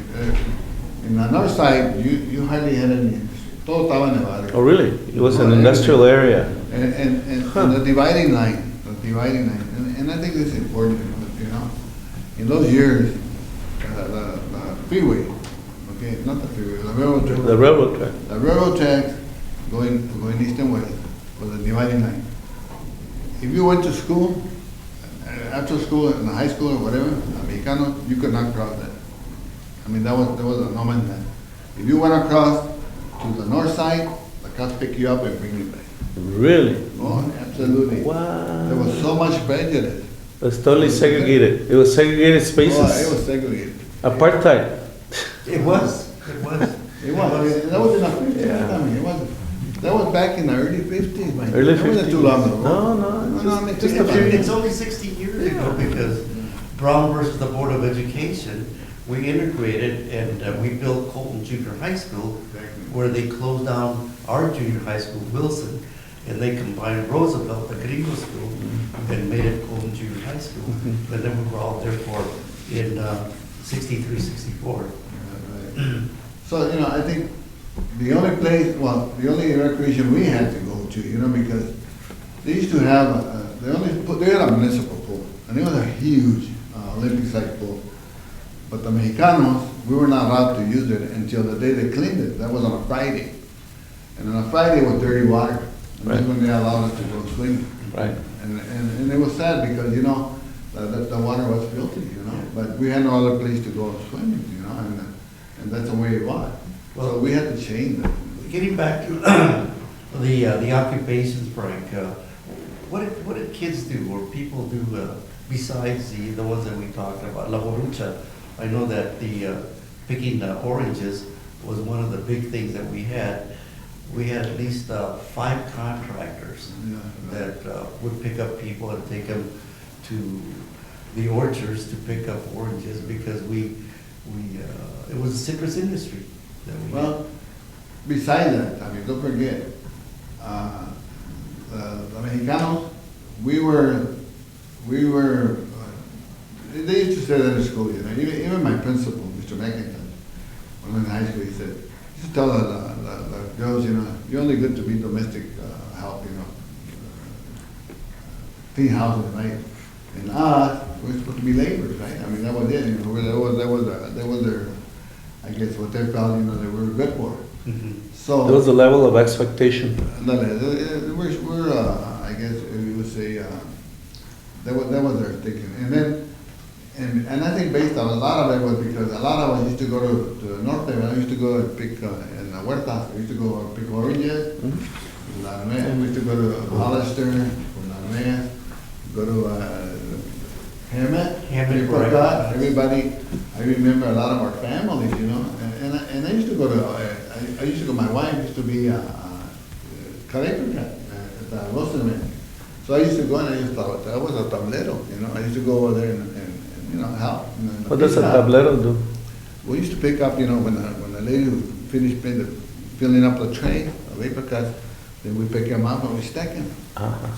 Speaker 3: in the north side, you hardly had any industry. Todo estaba en Nevada.
Speaker 2: Oh, really? It was an industrial area.
Speaker 3: And the dividing line, and I think this is important, you know, in those years, the freeway, okay, not the freeway, the railroad track.
Speaker 2: The railroad track.
Speaker 3: The railroad track going east and west was a dividing line. If you went to school, after school, in the high school or whatever, Mexicano, you could not cross that. I mean, there was a no man's land. If you went across to the north side, the cops pick you up and bring you back.
Speaker 2: Really?
Speaker 3: Oh, absolutely.
Speaker 2: Wow.
Speaker 3: There was so much prejudice.
Speaker 2: It was totally segregated. It was segregated
Speaker 3: Oh, it
Speaker 2: spaces.
Speaker 3: was segregated.
Speaker 2: Apartheid.
Speaker 1: It was.
Speaker 3: It was. That was in the 50s.
Speaker 2: Yeah.
Speaker 3: I mean, it wasn't. That was back in the early 50s, man.
Speaker 2: Early
Speaker 3: That wasn't
Speaker 2: 50s.
Speaker 3: too long ago.
Speaker 2: No,
Speaker 3: I mean,
Speaker 2: just
Speaker 3: think
Speaker 2: a few
Speaker 3: about it.
Speaker 1: It's only 60 years ago, because Brown versus the Board of Education, we integrated and we built Colton Junior High School,
Speaker 3: Exactly.
Speaker 1: where they closed down our junior high school, Wilson, and they combined Roosevelt, the Gringo School, and made it Colton Junior High School. And then we were all there for, in 63, 64.
Speaker 3: Right. So, you know, I think the only place, well, the only recreation we had to go to, you know, because they used to have, they had a municipal pool, and it was a huge Olympic-sized pool. But the Mexicanos, we were not allowed to use it until the day they cleaned it. That was on a Friday. And on a Friday was dirty water. And that's
Speaker 2: Right.
Speaker 3: when they allowed us to go swimming.
Speaker 2: Right.
Speaker 3: And it was sad because, you know, the water was filthy, you know, but we had no other place to go swimming, you know, and that's the way it was. So we had to change that.
Speaker 1: Getting back to the occupations, Frank, what did kids do, or people do, besides the ones that we talked about? La Borucha, I know that the picking oranges was one of the big things that we had. We had at least 5 contractors
Speaker 3: Yeah.
Speaker 1: that would pick up people and take them to the orchards to pick up oranges, because it was a citrus industry that we had.
Speaker 3: Well, besides that, I mean, don't forget, the Mexicanos, we were, they used to say that in school, you know, even my principal, Mr. McIntyre, when I was in high school, he said, he used to tell the girls, you know, you're only good to be domestic help, you know, clean houses, right? And us, we're supposed to be laborers, right? I mean, that was it, you know, that was their, I guess, what they felt, you know, they were good for.
Speaker 1: Mhm.
Speaker 3: So.
Speaker 2: There was a level of expectation.
Speaker 3: We're I guess you would say, that was their thinking. And then, and I think based on a lot of it was because a lot of us used to go to the north there. I used to go and pick in the huertas. I used to go and pick oranges. We used to go to Hollister, go to Hammett,
Speaker 1: right.
Speaker 3: everybody. I remember a lot of our families, you know, and I used to go to, I used to go, my wife used to be Caraíba at the Rosenman. So I used to go and I used to, that was a tablero, you know, I used to go over there and you know, help.
Speaker 2: What does a tablero do?
Speaker 3: We used to pick up, you know, when the lady finished filling up the tray of apricots, then we pick them up and we stack them.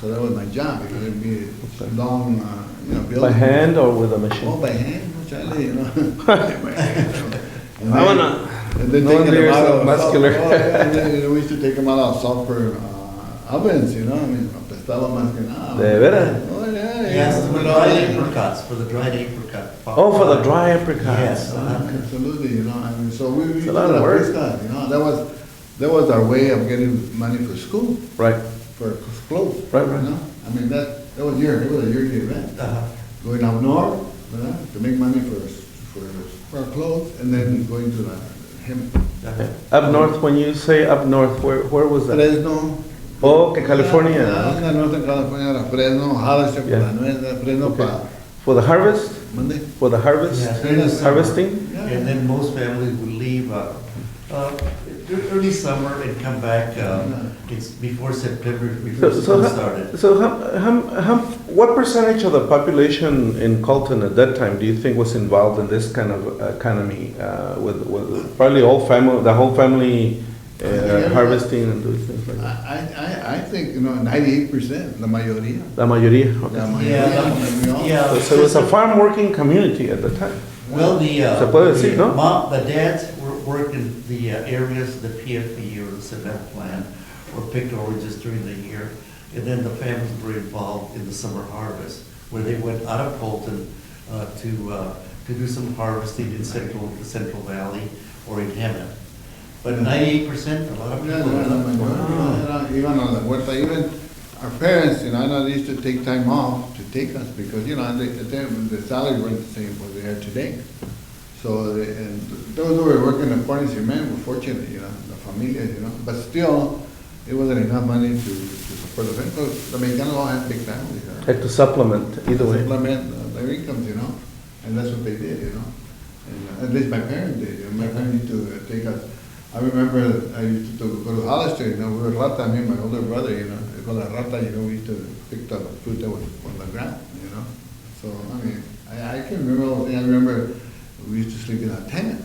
Speaker 3: So that was my job, because it'd be long, you know, building.
Speaker 2: By hand or with a machine?
Speaker 3: Oh, by hand, you know. By hand.
Speaker 2: I wanna.
Speaker 3: And then
Speaker 2: No
Speaker 3: taking
Speaker 2: wonder
Speaker 3: them
Speaker 2: you're
Speaker 3: out
Speaker 2: so
Speaker 3: of
Speaker 2: muscular.
Speaker 3: and then, you know, we used to take them out of sulfur ovens, you know. I mean, apestaba más que nada.
Speaker 2: De veras?
Speaker 3: Oh, yeah, yeah.
Speaker 1: Yes, for the dried apricots, for the dried apricot.
Speaker 2: Oh, for the dry apricots.
Speaker 1: Yes.
Speaker 3: Absolutely, you know. I mean, so we
Speaker 2: It's
Speaker 3: used
Speaker 2: a
Speaker 3: to
Speaker 2: lot
Speaker 3: do
Speaker 2: of
Speaker 3: that
Speaker 2: work.
Speaker 3: stuff, you know. That was our way of getting money for school,
Speaker 2: Right.
Speaker 3: for clothes.
Speaker 2: Right.
Speaker 3: You know? I mean, that was it was a yearly event.
Speaker 1: Uh-huh.
Speaker 3: Going up north, you know, to make money for our clothes, and then going to him.
Speaker 1: Uh-huh.
Speaker 2: Up north, when you say up north, where was that?
Speaker 3: Fresno.
Speaker 2: Oh, okay, California.
Speaker 3: Yeah, Northern California, era Fresno, Hollister, por
Speaker 2: Yeah.
Speaker 3: la nuez, Fresno
Speaker 2: Okay.
Speaker 3: pa
Speaker 2: For the harvest?
Speaker 3: Monday.
Speaker 2: For the harvest?
Speaker 1: Yeah.
Speaker 2: Harvesting?
Speaker 3: Yeah.
Speaker 1: And then most families would leave early summer and come back, it's before September, before school started.
Speaker 2: So what percentage of the population in Colton at that time do you think was involved in this kind of economy, with probably the whole family harvesting and doing things like that?
Speaker 3: I think, you know, 98%, la mayoría.
Speaker 2: La mayoría,
Speaker 3: La
Speaker 2: okay.
Speaker 3: mayoría.
Speaker 1: Yeah.
Speaker 2: So it was a farm working community at the time.
Speaker 1: Well,
Speaker 2: Se puede decir, ¿no?
Speaker 1: the dads worked in the areas, the PFE or the cement plant, or picked oranges during the year. And then the families were involved in the summer harvest, where they went out of Colton to do some harvesting in the Central Valley or in Hammett. But 98%, a lot of
Speaker 3: Yeah,
Speaker 1: people.
Speaker 3: even on the huerta, even our parents, you know, I know they used to take time off to take us because, you know, the salaries weren't the same what they are today. So, and those who were working in corn cement were fortunate, you know, the familias, you know, but still, it wasn't enough money to support the family. The Mexicanos all had big families, you know.
Speaker 2: Had to supplement either way.
Speaker 3: Supplement their incomes, you know, and that's what they did, you know. And at least my parents did, you know, my parents used to take us. I remember I used to go to Hollister, you know, we were rata, me and my older brother, you know, they call it rata, you know, we used to pick the fruit that was on the ground, you know. So, I mean, I can remember all the things. I remember we used to sleep in a tent,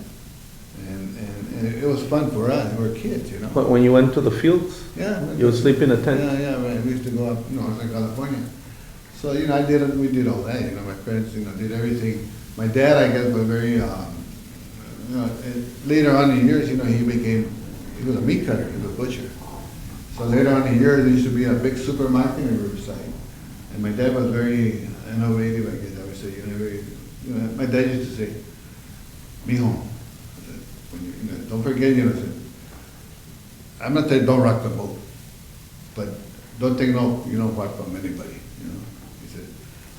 Speaker 3: and it was fun for us, we were kids, you know.
Speaker 2: But when you went to the fields,
Speaker 3: Yeah.
Speaker 2: you would sleep in a tent?
Speaker 3: Yeah, right, we used to go up, you know, Northern California. So, you know, we did all that, you know, my parents, you know, did everything. My dad, I guess, was very, you know, later on in years, you know, he was a meat cutter, he was a butcher. So later on in years, there used to be a big supermarket in Riverside. And my dad was very innovative, I guess I would say, you know, my dad used to say, mijo, you know, don't forget, you know, I'm not saying don't rock the boat, but don't take no what from anybody, you know. He said,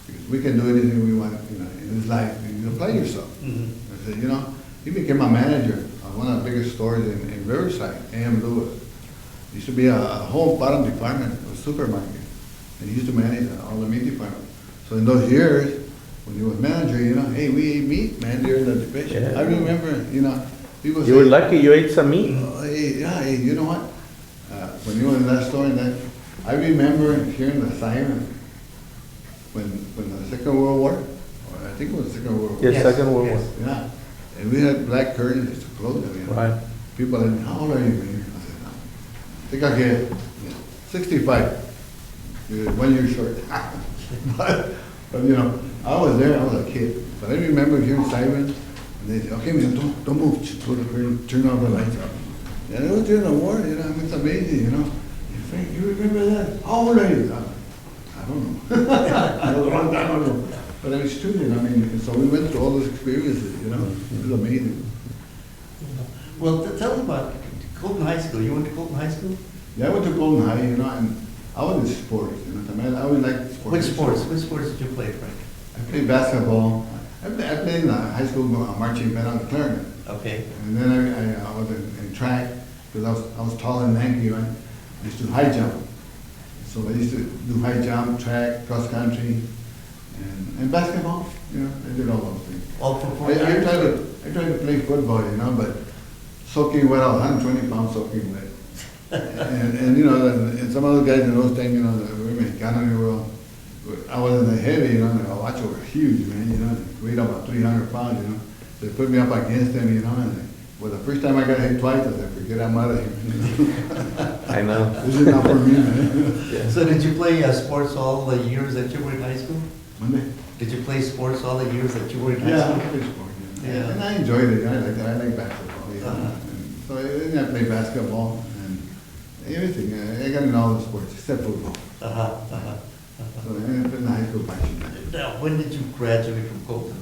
Speaker 3: because we can do anything we want, you know, in this life, you apply yourself.
Speaker 1: Mhm.
Speaker 3: I said, you know, he became a manager of one of the biggest stores in Riverside, A.M. Lewis. It used to be a whole bottom department, a supermarket. And he used to manage all the meat department. So in those years, when he was manager, you know, hey, we ate meat, man, during the depression.
Speaker 2: Yeah.
Speaker 3: I remember, you know, people
Speaker 2: You were
Speaker 3: say,
Speaker 2: lucky you ate some meat.
Speaker 3: oh, hey, you know what? When you were in that store, I remember hearing the siren when the Second World War, or I think it was the Second World War.
Speaker 2: Yes,
Speaker 1: Yes,
Speaker 2: Second World War.
Speaker 1: yes.
Speaker 3: Yeah, and we had black curtains to close them, you know.
Speaker 2: Right.
Speaker 3: People asked me, how old are you, man? I said, no. I think I get, you know, 65. You're 1 year short. but, you know, I was there, I was a kid. But I remember hearing sirens, and they said, okay, man, don't move, just put the curtain, turn all the lights off. And it was during the war, you know, I mean, it's amazing, you know. Hey, Frank, you remember that? How old are you? I don't know. I was a long time ago. But it was true, you know, I mean, so we went through all those experiences, you know. It was amazing.
Speaker 1: Well, tell me about Colton High School. You went to Colton High School?
Speaker 3: Yeah, I went to Golden High, you know, and I was in sports, you know, I always liked sports.
Speaker 1: Which sports? Which sports did you play, Frank?
Speaker 3: I played basketball. I played in the high school marching band on the clarinet.
Speaker 1: Okay.
Speaker 3: And then I was in track, because I was tall and lanky, right? I used to do high jump. So I used to do high jump, track, cross country, and basketball, you know, I did all those things.
Speaker 1: All for 4
Speaker 3: I
Speaker 1: years?
Speaker 3: tried to play football, you know, but soaking wet, I was 120 pounds soaking wet. and you know, and some other guys in those times, you know, the women Canada were, I wasn't that heavy, you know, and the Wacho were huge, man, you know, they weighed about 300 pounds, you know. So they put me up against them, you know, and well, the first time I got hit twice, I said, forget I'm out of here.
Speaker 2: I know.
Speaker 3: This is not for me, man.
Speaker 1: So did you play sports all the years that you were in high school?
Speaker 3: Monday?
Speaker 1: Did you play sports all the years that you were in high
Speaker 3: Yeah, I
Speaker 1: school?
Speaker 3: played sport, yeah.
Speaker 1: Yeah.
Speaker 3: And I enjoyed it, I like basketball, you know.
Speaker 1: Uh-huh.
Speaker 3: And so I played basketball and everything, I got in all the sports except football.
Speaker 1: Uh-huh, uh-huh.
Speaker 3: So I ended up in the high school passion
Speaker 1: Now, when did you graduate from Colton?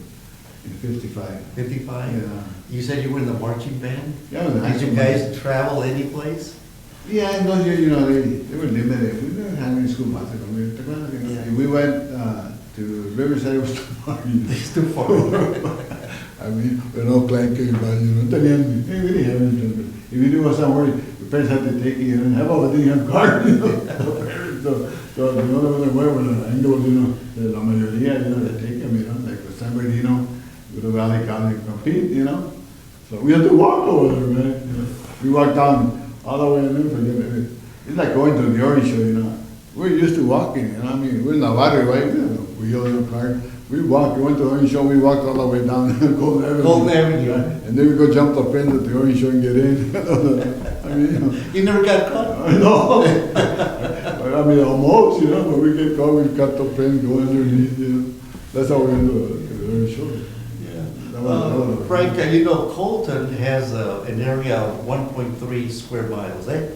Speaker 3: in 55.
Speaker 1: 55?
Speaker 3: Yeah.
Speaker 1: You said you were in the marching band?
Speaker 3: Yeah, I was in high
Speaker 1: Did you
Speaker 3: school.
Speaker 1: guys travel any place?
Speaker 3: Yeah, in those years, you know, they were limited. We didn't have any school buses.
Speaker 1: Yeah.
Speaker 3: If we went to Riverside, it was too far. You know.
Speaker 1: It's too far.
Speaker 3: I mean, we're no clanking, but you know, tenían, hey, we didn't have anything. If you do somewhere, your parents had to take you, and have all the things have cars, you know. So you know, they were with the angles, you know, la mayoría, you know, they take them, you know, like for San Bernardino, go to Valley College, compete, you know. So we had to walk over there, man. You know. We walked down all the way in there, forget it. It's like going to the Ori show, you know. We're used to walking, you know. I mean, we're in Navarre, right? We have a wheel in the car. We walked, we went to the Orange Show, we walked all the way down Golden Avenue.
Speaker 1: Golden Avenue.
Speaker 3: Right? And then we go jump the fence at the Orange Show and get in. I mean, you know.
Speaker 1: You never got caught?
Speaker 3: No. I mean, almost, you know, but we get caught, we cut the fence, go underneath, you know. That's how we're going to do it, the Orange Show.
Speaker 1: Yeah.
Speaker 3: That was-
Speaker 1: Frank, you know, Colton has an area of 1.3 square miles, eh?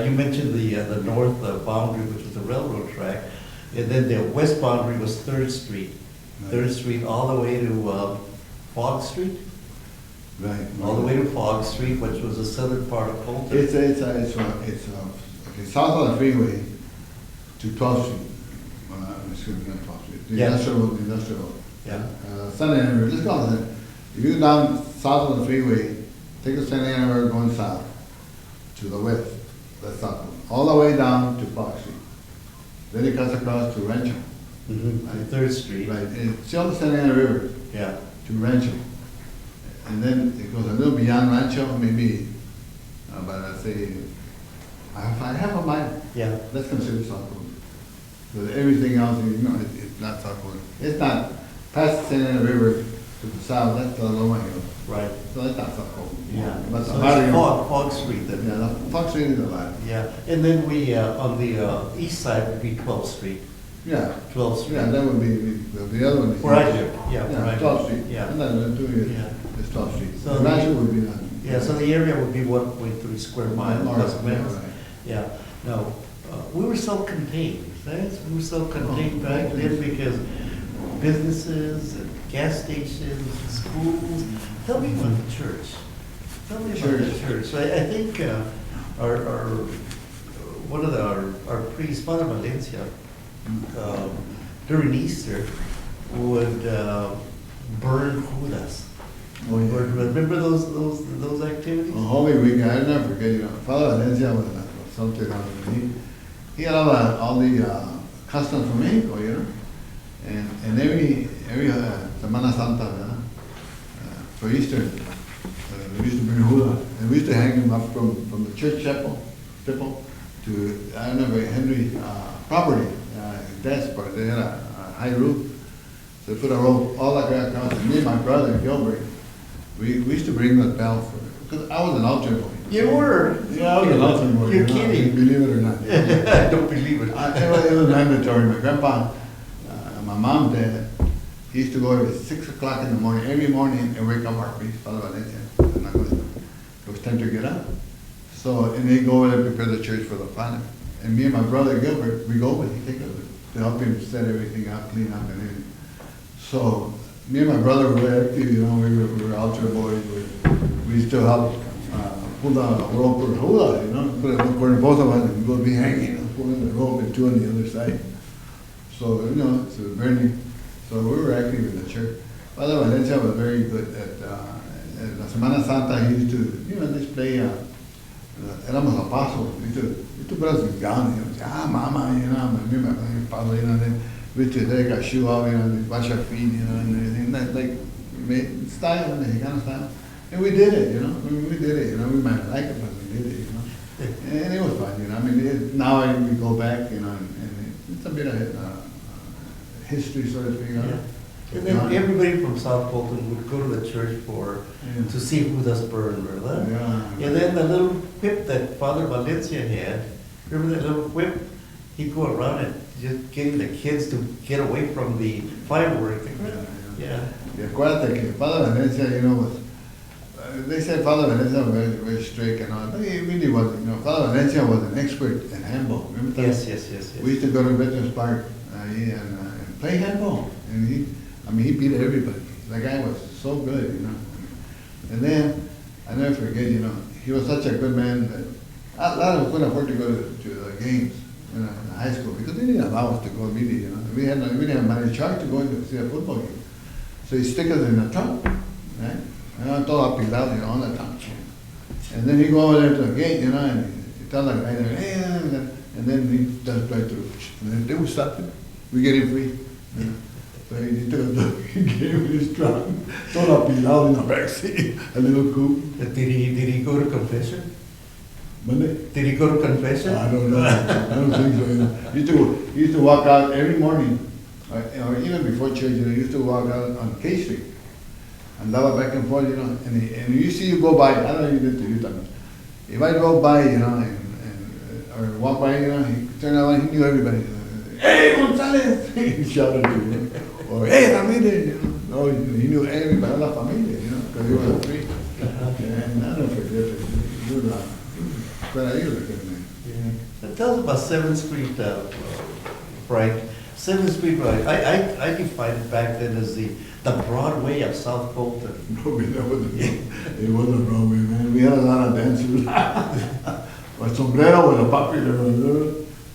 Speaker 1: You mentioned the north boundary, which was the railroad track, and then the west boundary was 3rd Street.
Speaker 3: Right.
Speaker 1: 3rd Street all the way to Fogg Street,
Speaker 3: Right.
Speaker 1: all the way to Fogg Street, which was the southern part of Colton.
Speaker 3: It's okay, south of the freeway to 12th Street. Excuse me, not 12th Street. The
Speaker 1: Yeah.
Speaker 3: industrial.
Speaker 1: Yeah.
Speaker 3: Santa Ana River, let's go on that. If you go down south of the freeway, take the Santa Ana River going south to the west, that's south, all the way down to Fox Street. Then it cuts across to Rancho.
Speaker 1: Mhm, on 3rd Street.
Speaker 3: Right, it's on the Santa Ana River
Speaker 1: Yeah.
Speaker 3: to Rancho. And then it goes a little beyond Rancho, maybe about, let's say, half a mile.
Speaker 1: Yeah.
Speaker 3: That's considered South Dakota. But everything else, you know, it's not South Dakota. It's not past the Santa Ana River to the south, that's the Loma Hill.
Speaker 1: Right.
Speaker 3: So that's not South Dakota.
Speaker 1: Yeah.
Speaker 3: But
Speaker 1: So
Speaker 3: the
Speaker 1: it's
Speaker 3: barrio.
Speaker 1: Fogg Street then.
Speaker 3: Yeah, the Fox Street is a lot.
Speaker 1: Yeah, and then we, on the east side would be 12th Street.
Speaker 3: Yeah,
Speaker 1: 12th Street.
Speaker 3: yeah, that would be, the other one is.
Speaker 1: Where I live, yeah, where I
Speaker 3: Yeah,
Speaker 1: live.
Speaker 3: 12th Street.
Speaker 1: Yeah.
Speaker 3: And then the two is,
Speaker 1: Yeah.
Speaker 3: it's 12th Street.
Speaker 1: So
Speaker 3: The Rancho
Speaker 1: the-
Speaker 3: would be that.
Speaker 1: Yeah, so the area would be 1.3 square miles plus or minus.
Speaker 3: Right.
Speaker 1: Yeah, no, we were self-contained, right? We were self-contained back then because businesses and gas stations, and schools. Tell me about the church. Tell me about the church. So I think one of our priests, Father Valencia, during Easter would burn Judas.
Speaker 3: Oh, yeah.
Speaker 1: Remember those activities?
Speaker 3: On Holy Week, I never forget, you know, Father Valencia was something else. He had all the customs from Mexico, you know, and every Semana Santa, for Easter, we used to bring hula, and we used to hang him up from the church chapel to, I remember Henry's property, dad's part, they had a high roof. So they put a rope all the way across, and me and my brother Gilbert, we used to bring the bell because I was an altar boy.
Speaker 1: You were?
Speaker 3: Yeah, I was an altar boy.
Speaker 1: You're
Speaker 3: you know,
Speaker 1: kidding.
Speaker 3: believe it or not.
Speaker 1: I don't believe it.
Speaker 3: It was mandatory. My grandpa, my mom's dad, he used to go at 6 o'clock in the morning, every morning, and wake up our priest, Father Valencia. It was time to get up. So, and they go over and prepare the church for the father. And me and my brother Gilbert, we go over, he take over to help him set everything up, clean up and everything. So, me and my brother were very active, you know, we were altar boys. We used to help pull the rope or hula, you know, put it according to both of us, and we'll be hanging. You know. pulling the rope and two on the other side. So, you know, it's a burning. So we were active in the church. Father Valencia was very good at La Semana Santa. He used to, you know, display, éramos apostles. He used to put us in gown. He would say, mama, you know, me, my father, you know, then we used to take our shoe off, you know, wash our feet, you know, and everything. That, like, style, Mexicana style. And we did it, you know. I mean, we did it, you know. We might not like it, but we did it, you know. And it was fun, you know. I mean, now we go back, you know, and it's a bit of history, so to speak, you know.
Speaker 1: Yeah. And then everybody from South Fulton would go to the church to see who does burn, ¿verdad?
Speaker 3: Yeah.
Speaker 1: And then the little whip that Father Valencia had, remember that little whip? He'd go around and just getting the kids to get away from the fireworks. Yeah.
Speaker 3: Y acuérdate que Father Valencia, you know, was, they said Father Valencia was very, very strict and all, but he really wasn't. You know, Father Valencia was an expert in handball. Remember that?
Speaker 1: Yes.
Speaker 3: We used to go to Veterans Park and play handball, and he beat everybody. That guy was so good, you know. And then, I never forget, you know, he was such a good man that a lot of us couldn't afford to go to the games, you know, in high school, because they didn't allow us to go really, you know. We didn't have money charge to go and see a football game. So he stick us in the trunk, right? And todo apilado, you know, on the trunk. And then he go over there to the gate, you know, and he tell the guy, hey, and then he does drive through. And then they would stop it. We get him free. You know? So he took us, he gave him his trunk, todo apilado in the back seat, a little coupe.
Speaker 1: Did he go to confession?
Speaker 3: Monday?
Speaker 1: Did he go to confession?
Speaker 3: I don't know. I don't think so. You know. He used to walk out every morning, or even before church. You know, he used to walk out on K Street, and lava back and forth. You know, and you see you go by. I don't know if you did to Utah. If I drove by, you know, or walk by, you know, he turned around. He knew everybody. Hey, Gonzales! He shouted to you. Or hey, Ramirez! You know, no, he knew everybody, la familia. You know, because he was free. And I don't forget it. He was but I really good man.
Speaker 1: Yeah. Tell us about 7th Street, Frank. 7th Street, right? I defined it back then as the Broadway of South Fulton.
Speaker 3: No, it wasn't wrong way, man. We had a lot of dancers. But sombrero was a popular.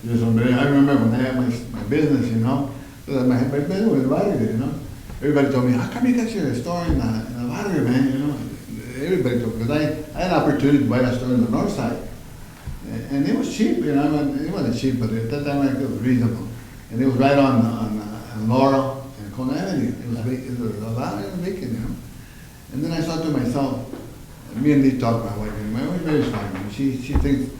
Speaker 3: The sombrero. I remember when I had my business, you know. My business was barrio, you know. Everybody told me, how come you got your store in the barrio, man? You know. Everybody told me, because I had an opportunity to buy a store in the north side. And it was cheap, you know. It wasn't cheap, but at that time it was reasonable. And it was right on Laurel and Cone Avenue. It was a lot of vacant, you know. And then I thought to myself, me and Lee talked, my wife, and my wife very smart. You know, she thinks,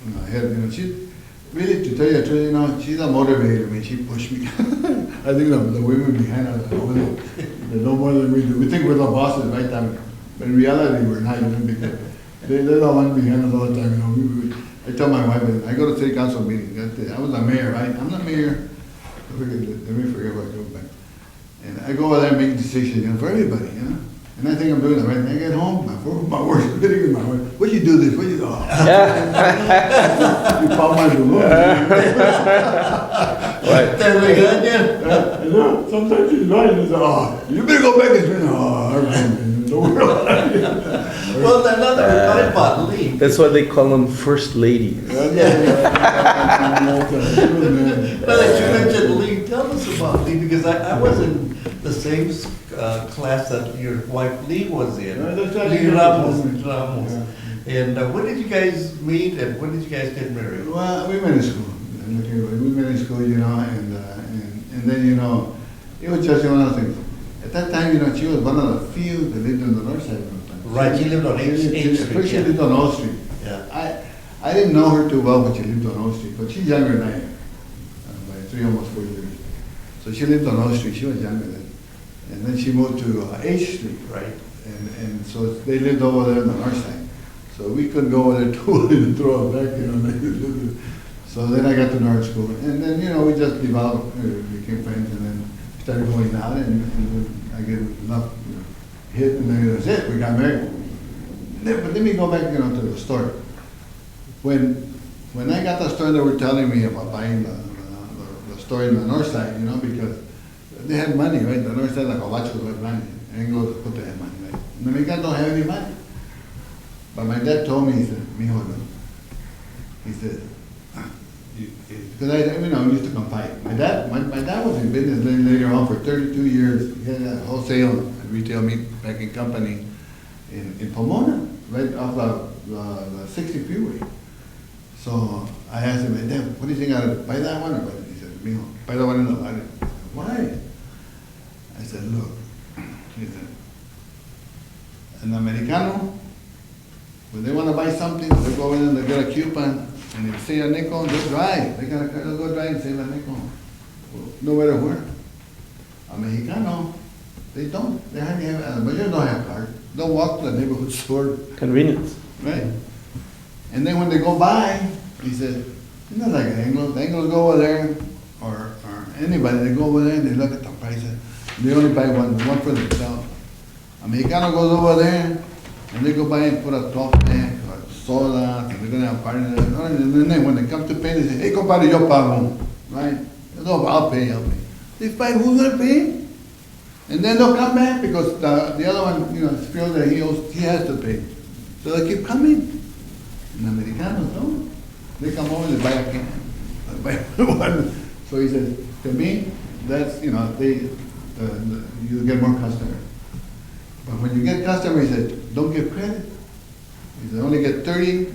Speaker 3: you know, ahead, you know, she really, to tell you the truth, you know, she's a motivator. I mean, she pushed me. I think the women behind us, they're no more than we do. We think we're the bosses, right? But in reality, we're not, you know, because they're the ones behind us all the time, you know. I tell my wife, I go to city council meetings. I was the mayor, right? I'm the mayor. Let me forget what I go back. And I go over there and make decisions, you know, for everybody, you know. And I think I'm doing the right thing. I get home, my worst meeting with my wife. What you do this? What you do? Oh. You found my balloon.
Speaker 2: Right.
Speaker 3: You know, sometimes she's right. And say, oh, you better go back and say, oh, all right. Don't worry.
Speaker 1: Well, now that we're talking about Lee.
Speaker 2: That's why they call them first ladies.
Speaker 1: Now that you mentioned Lee, tell us about Lee, because I was in the same class that your wife Lee was in. Lee Ramos.
Speaker 3: Yeah.
Speaker 1: And when did you guys meet, and when did you guys get married?
Speaker 3: Well, we met in school. We met in school, you know, and then, you know, it was just one of the things. At that time, you know, she was one of the few that lived on the north side of the town.
Speaker 1: Right, she lived on 8th Street.
Speaker 3: First she lived on O Street.
Speaker 1: Yeah.
Speaker 3: I didn't know her too well when she lived on O Street, but she's younger than I am, by almost 4 years. So she lived on O Street, she was younger then. And then she moved to H Street.
Speaker 1: Right.
Speaker 3: And so they lived over there on the north side. So we couldn't go over there too early to throw it back, you know. So then I got to North School. And then, you know, we just developed, became friends, and then started going out, and I get enough, you know, hit, and then that's it, we got married. But let me go back, you know, to the story. When I got the story, they were telling me about buying the store in the north side, you know, because they had money, right? The north side, like Ovachos, had money. Anglos, put they had money, right? The Mexicans don't have any money. But my dad told me, he said, mijo, no. He said, because I used to confide. My dad was in business later on for 32 years. He had a wholesale and retail meat packing company in Pomona, right off the 60 freeway. So I asked him, hey, Dad, what do you think I ought to buy that one or buy it? He said, mijo, buy the one in the lot. I said, why? I said, look, he said, an Americano, when they want to buy something, they go in and they get a coupon, and if they say a nickel, they drive. They'll go drive and save a nickel. Well, nowhere to work. A Mexicano, they don't. They hardly have, but they don't have cars. They'll walk to the neighborhood store.
Speaker 2: Convenience.
Speaker 3: Right. And then when they go by, he said, you know, like Anglos. The Anglos go over there, or anybody, they go over there and they look at the prices. They only buy one for themselves. A Mexicano goes over there, and they go by and put a 12-pack or soda, and they're going to have a party. And then when they come to pay, they say, hey, compadre, yo pago. Right? No, I'll pay. They fight, who's going to pay? And then they'll come back because the other one, feels that he has to pay. So they keep coming. And the Americanos don't. They come over and they buy a can. They buy one. So he says, to me, that's, you get more customers. But when you get customers, he said, don't give credit. He said, only get 30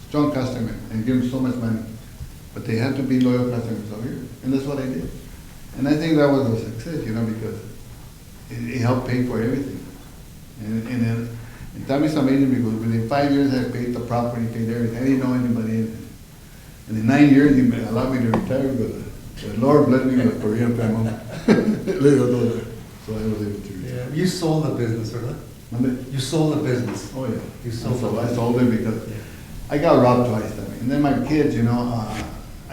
Speaker 3: strong customers and give them so much money. But they have to be loyal customers over here. And that's what I did. And I think that was a success, because it helped pay for everything. And that is amazing because within 5 years I paid the property, paid everything. I didn't know anybody. And in 9 years he allowed me to retire because the Lord blessed me with a Korean family. So I was able to retire.
Speaker 1: Yeah. You sold the business, or what? You sold the business.
Speaker 3: Oh yeah.
Speaker 1: You sold
Speaker 3: so
Speaker 1: the
Speaker 3: I sold it because I got robbed twice. And then my kids, I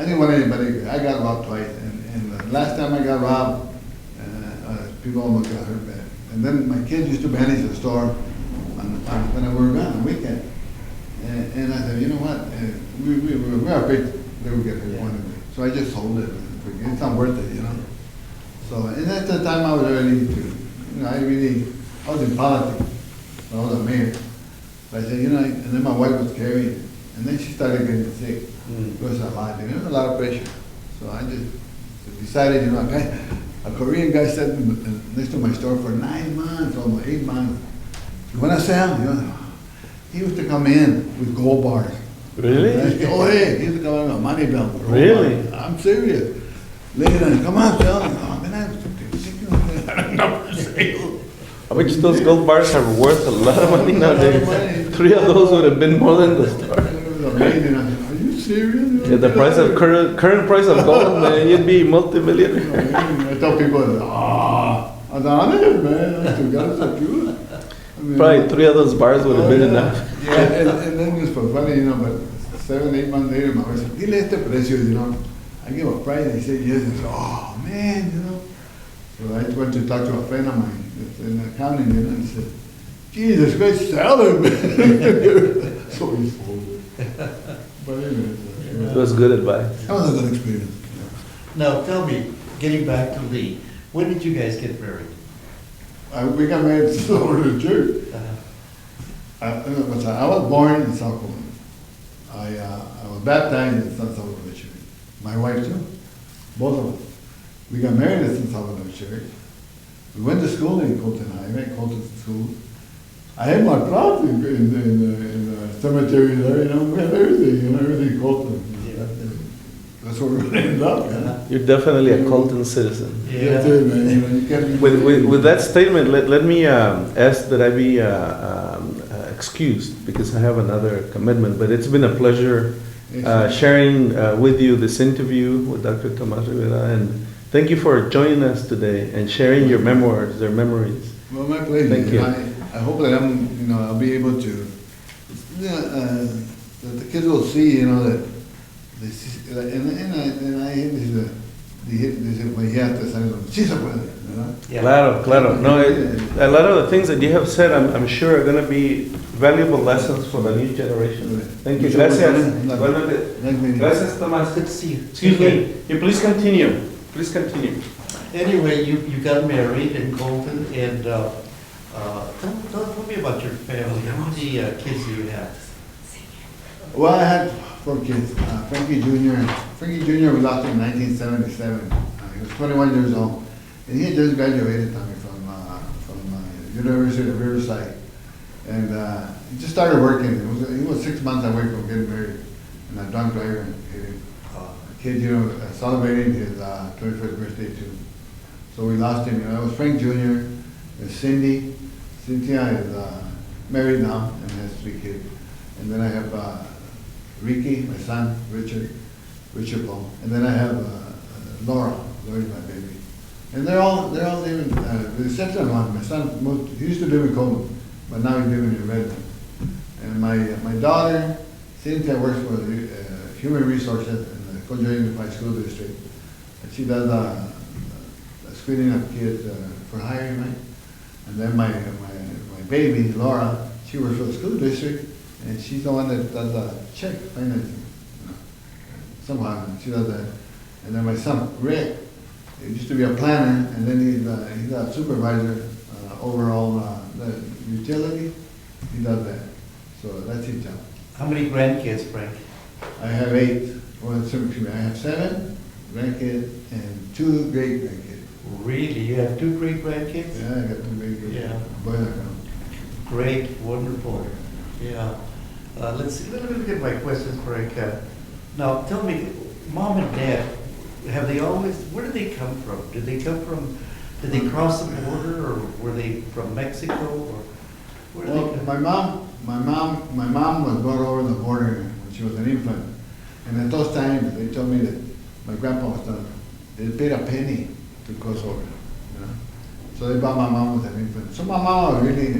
Speaker 3: didn't want anybody. I got robbed twice. And the last time I got robbed, people almost got hurt bad. And then my kids used to manage the store when we were gone on the weekend. And I said, you know what? We were afraid they would get hurt one day. So I just sold it. It's not worth it, So, and at the time I was ready to, I was in politics. I was a mayor. So I said, and then my wife was carrying it. And then she started getting sick. It was a lot, it was a lot of pressure. So I just decided, a Korean guy sat next to my store for 9 months, almost 8 months. You want to sell? He used to come in with gold bars.
Speaker 2: Really?
Speaker 3: Oh, hey, he used to come in with a money belt.
Speaker 2: Really?
Speaker 3: I'm serious. Later, come on, sell. Oh, man, I have number sale.
Speaker 2: I bet those gold bars are worth a lot of money nowadays. 3 of those would have been more than the store.
Speaker 3: It was amazing. I said, are you serious?
Speaker 2: Yeah, the price of current price of gold, man, you'd be multi-millionaire.
Speaker 3: I tell people, I was honest, man. That's the truth.
Speaker 2: Probably 3 of those bars would have been enough.
Speaker 3: Yeah, and then just for funny, but 7, 8 months later, my wife said, dile este precio, I give a price, and he said yes, and I said, oh man, So I went to talk to a friend of mine that's in accounting, and he said, Jesus Christ, sell it, man. So he sold it. But anyway,
Speaker 2: It was good advice.
Speaker 3: that was a good experience.
Speaker 1: Now, tell me, getting back to Lee, when did you guys get married?
Speaker 3: We got married over to the church.
Speaker 1: Uh-huh.
Speaker 3: I was born in South Carolina. I was baptized in San Salvador Church. My wife too, both of us. We got married in San Salvador Church. We went to school in Colton High, right? Colton School. I had my plots in the cemetery there, we had everything, everything Colton.
Speaker 1: Yeah.
Speaker 3: That's where we ended up.
Speaker 2: You're definitely a Colton citizen.
Speaker 1: Yeah.
Speaker 3: That's it, man. You can't be
Speaker 2: With that statement, let me ask that I be excused because I have another commitment. But it's been a pleasure sharing with you this interview with Dr. Tomas Rivera, and thank you for joining us today and sharing your memoirs, their memories.
Speaker 3: Well, my pleasure.
Speaker 2: Thank you.
Speaker 3: I hope that I'll be able to, that the kids will see, that they see, and I hate this, sí se puede, ¿verdad?
Speaker 1: Yeah.
Speaker 2: Claro. No, a lot of the things that you have said, I'm sure are going to be valuable lessons for the new generation. Thank you. Gracias. Gracias, Tomás.
Speaker 1: Good to see you.
Speaker 2: Excuse me. You please continue. Please continue.
Speaker 1: Anyway, you got married in Colton, and tell me about your family. How many kids do you have?
Speaker 3: Well, I had 4 kids. Frankie Jr. Frankie Jr., we lost him in 1977. He was 21 years old. And he had just graduated, Tommy, from University of Riverside. And he just started working. He was 6 months away from getting married. And a drunk driver hit him. A kid, celebrating his 21st birthday too. So we lost him. It was Frank Jr., and Cindy. Cynthia is married now and has 3 kids. And then I have Ricky, my son, Richard Paul. And then I have Laura. Laura's my baby. And they're all living, the exception of one. My son moved, he used to live in Coleman, but now he's living in Redmond. And my daughter, Cynthia, works for Human Resources in the Conjo Unified School District. And she does a screening of kids for hiring, right? And then my baby, Laura, she works for the school district, and she's the one that does the check financing. Somehow she does that. And then my son, Rick, he used to be a planner, and then he's a supervisor over all the utility. He does that. So that's his job.
Speaker 1: How many grandkids, Frank?
Speaker 3: I have 8. Well, excuse me, I have 7 grandkids and 2 great grandkids.
Speaker 1: Really? You have 2 great grandkids?
Speaker 3: Yeah, I got 2 great grandkids.
Speaker 1: Yeah.
Speaker 3: Boy, I know.
Speaker 1: Great, wonderful. Yeah. Let's see. Let me look at my questions, Frank. Now, tell me, Mom and Dad, have they always? Where did they come from? Did they cross the border, or were they from Mexico, or where did
Speaker 3: Well,
Speaker 1: they come?
Speaker 3: my mom was brought over the border when she was an infant, and at those times they told me that my grandpa was done. They paid a penny to cross over, So they brought my mom with an infant. So my mom was really,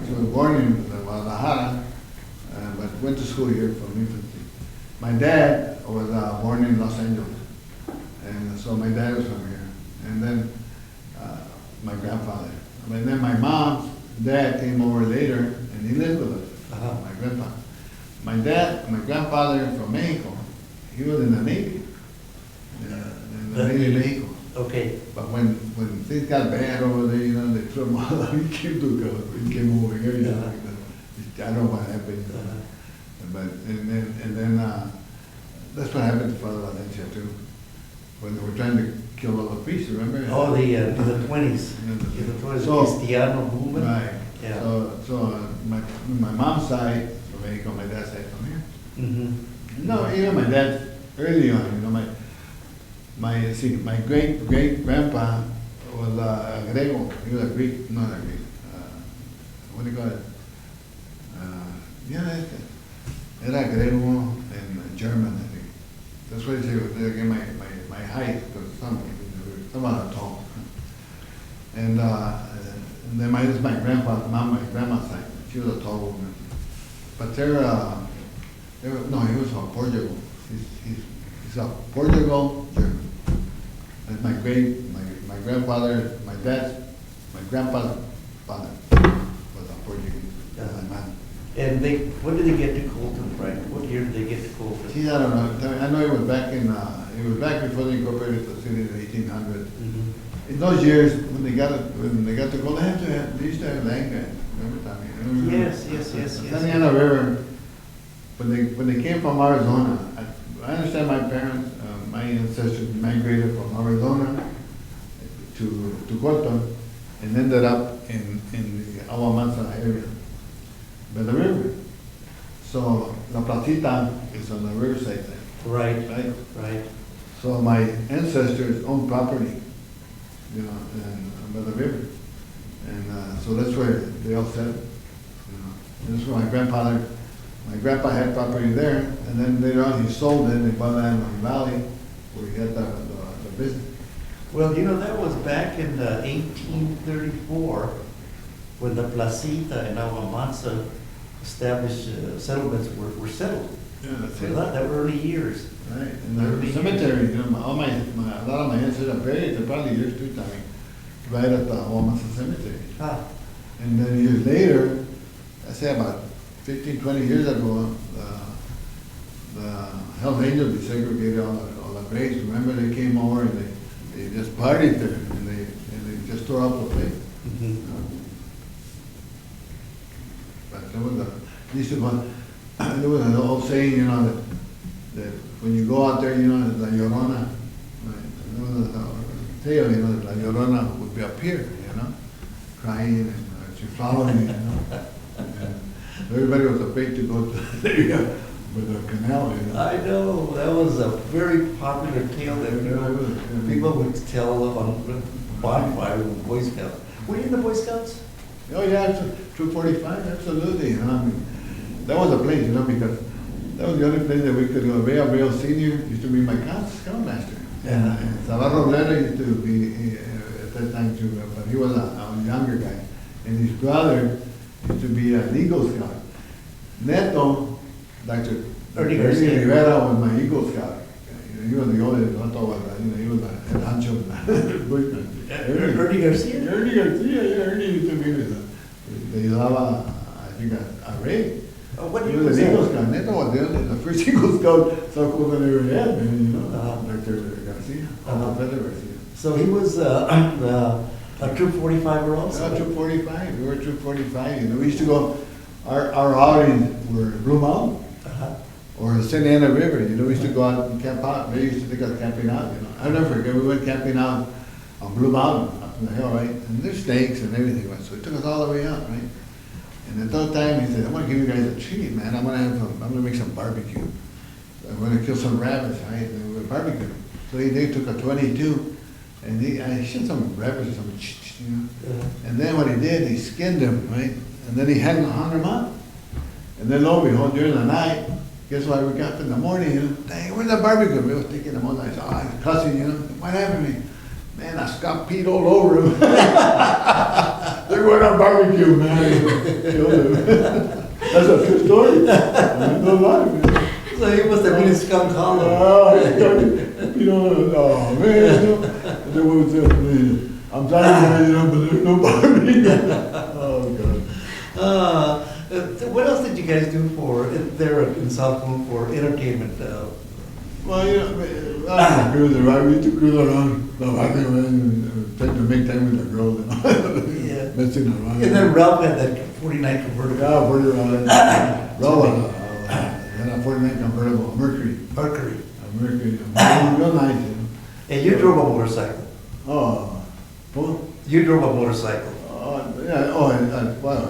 Speaker 3: she was born in Guadalajara, but went to school here from infancy. My dad was born in Los Angeles, and so my dad was from here. And then my grandfather. And then my mom's dad came over later, and he lived with us, my grandpa. My grandfather from Mexico, he was in the Navy, in the Navy of Mexico.
Speaker 1: Okay.
Speaker 3: But when things got bad over there, they threw him out. He came over here. I don't know what happened. But and then that's what happened to Father Valencia too. When they were trying to kill all the priests, remember?
Speaker 1: Oh, the 20s.
Speaker 3: Yeah,
Speaker 1: In the 20s,
Speaker 3: so-
Speaker 1: Cristiano movement.
Speaker 3: Right.
Speaker 1: Yeah.
Speaker 3: So my mom's side from Mexico, my dad's side from here.
Speaker 1: Mm-hmm.
Speaker 3: No, even my dad early on, my great grandpa was a Grego. He was a Greek, not a Greek. What do you call it? Era Grego and German, I think. That's why they gave my height, because some are tall. And then this is my grandpa's mom, my grandma's side. She was a tall woman. But he was from Portugal. He's a Portugal German. And my grandfather, my grandpa's father was a Portuguese man.
Speaker 1: And when did they get to Colton, Frank? What year did they get to Colton?
Speaker 3: Geez, I don't know. I know it was back before they incorporated the city in the 1800s.
Speaker 1: Mm-hmm.
Speaker 3: In those years, when they got to go, they used to have land grants. Remember, Tommy?
Speaker 1: Yes.
Speaker 3: Santa River, when they came from Arizona, I understand my parents, my ancestors migrated from Arizona to Colton and ended up in the Aguamanza area by the river. So La Placita is on the riverside side.
Speaker 1: Right.
Speaker 3: So my ancestors owned property, and by the river, and so that's where they all settled. And that's where my grandpa had property there, and then later on he sold it and bought land on the valley where he had the business.
Speaker 1: Well, that was back in 1834 when the Placita and Aguamanza established settlements were settled.
Speaker 3: Yeah, that's
Speaker 1: So
Speaker 3: it.
Speaker 1: that were early years.
Speaker 3: Right, and the cemetery, a lot of my ancestors are buried, they're probably yours too, Tommy, right at the Aguamanza Cemetery. And then years later, I say about 15, 20 years ago, the Hells Angels desegregated all the graves. Remember, they came over and they just partied there, and they just tore up the place.
Speaker 1: Mm-hmm.
Speaker 3: But there was an old saying, that when you go out there, you know, La Llorona, right? Tale, you know, La Llorona would be up here, you know, crying and she's following you know. And everybody was afraid to go to the area with the canal, you know.
Speaker 1: I know, that was a very popular tale that people would tell on bonfire with Boy Scouts. Were you in the Boy Scouts?
Speaker 3: Oh, yeah, it's 245, absolutely, you know, I mean, that was a place, you know, because that was the only place that we could go. Real Senior used to be my scoutmaster.
Speaker 1: Yeah.
Speaker 3: And Zavarro Rivera used to be at that time too, but he was a younger guy. And his brother used to be an Eagle Scout. Neto, Dr.
Speaker 1: Ernie Garcia.
Speaker 3: Rivera was my Eagle Scout. He was the oldest, Neto was, you know, he was a head honcho bushman.
Speaker 1: Ernie Garcia?
Speaker 3: Ernie Garcia, yeah, Ernie used to be with the Ilava, I think, a raid.
Speaker 1: What
Speaker 3: He
Speaker 1: year
Speaker 3: was
Speaker 1: was
Speaker 3: an Eagle
Speaker 1: that?
Speaker 3: Scout. Neto was the first Eagle Scout South Coast I ever had, man, you know,
Speaker 1: Uh-huh.
Speaker 3: Dr. Garcia,
Speaker 1: Uh-huh.
Speaker 3: Pedro Garcia.
Speaker 1: So he was a Troop 45er also?
Speaker 3: Yeah, Troop 45, we were Troop 45, you know, we used to go, our outings were Blue Mountain
Speaker 1: Uh-huh.
Speaker 3: or Santa Ana River, you know, we used to go out and camp out, they used to take us camping out, you know. I'll never forget, we went camping out on Blue Mountain, up in the hill, right, and there's snakes and everything, right, so he took us all the way out, right? And at that time, he said, I'm gonna give you guys a treat, man, I'm gonna make some barbecue. I'm gonna kill some rabbits, right, and we're barbecuing. So they took a 22, and he shot some rabbits, some you know.
Speaker 1: Yeah.
Speaker 3: And then what he did, he skinned them, right? And then he hung them up. And then lo and behold, during the night, guess what, we got up in the morning, you know, dang, where's the barbecue? We were thinking them all night, I was cussing, you know, what happened to me? Man, I got peed all over him. They're going on barbecue, man. Killed him. That's a true story. No lie, man.
Speaker 1: So he must have been a skunk hollow.
Speaker 3: You know, oh man, you know, there was, I'm sorry, man, you know, but there's no barbecue. Oh, God.
Speaker 1: What else did you guys do for there in South Point for entertainment?
Speaker 3: Well, you know, I was a cruiser, right? We used to cruise around the valley, and trying to make time with the girls, you know.
Speaker 1: Yeah.
Speaker 3: Messing around.
Speaker 1: And then Ralph had that 49 convertible.
Speaker 3: Yeah, 40 around. Ralph had a 49 convertible, a Mercury.
Speaker 1: Mercury.
Speaker 3: A Mercury. Real nice, you know.
Speaker 1: And you drove a motorcycle.
Speaker 3: Oh, what?
Speaker 1: You drove a motorcycle.
Speaker 3: Yeah, well,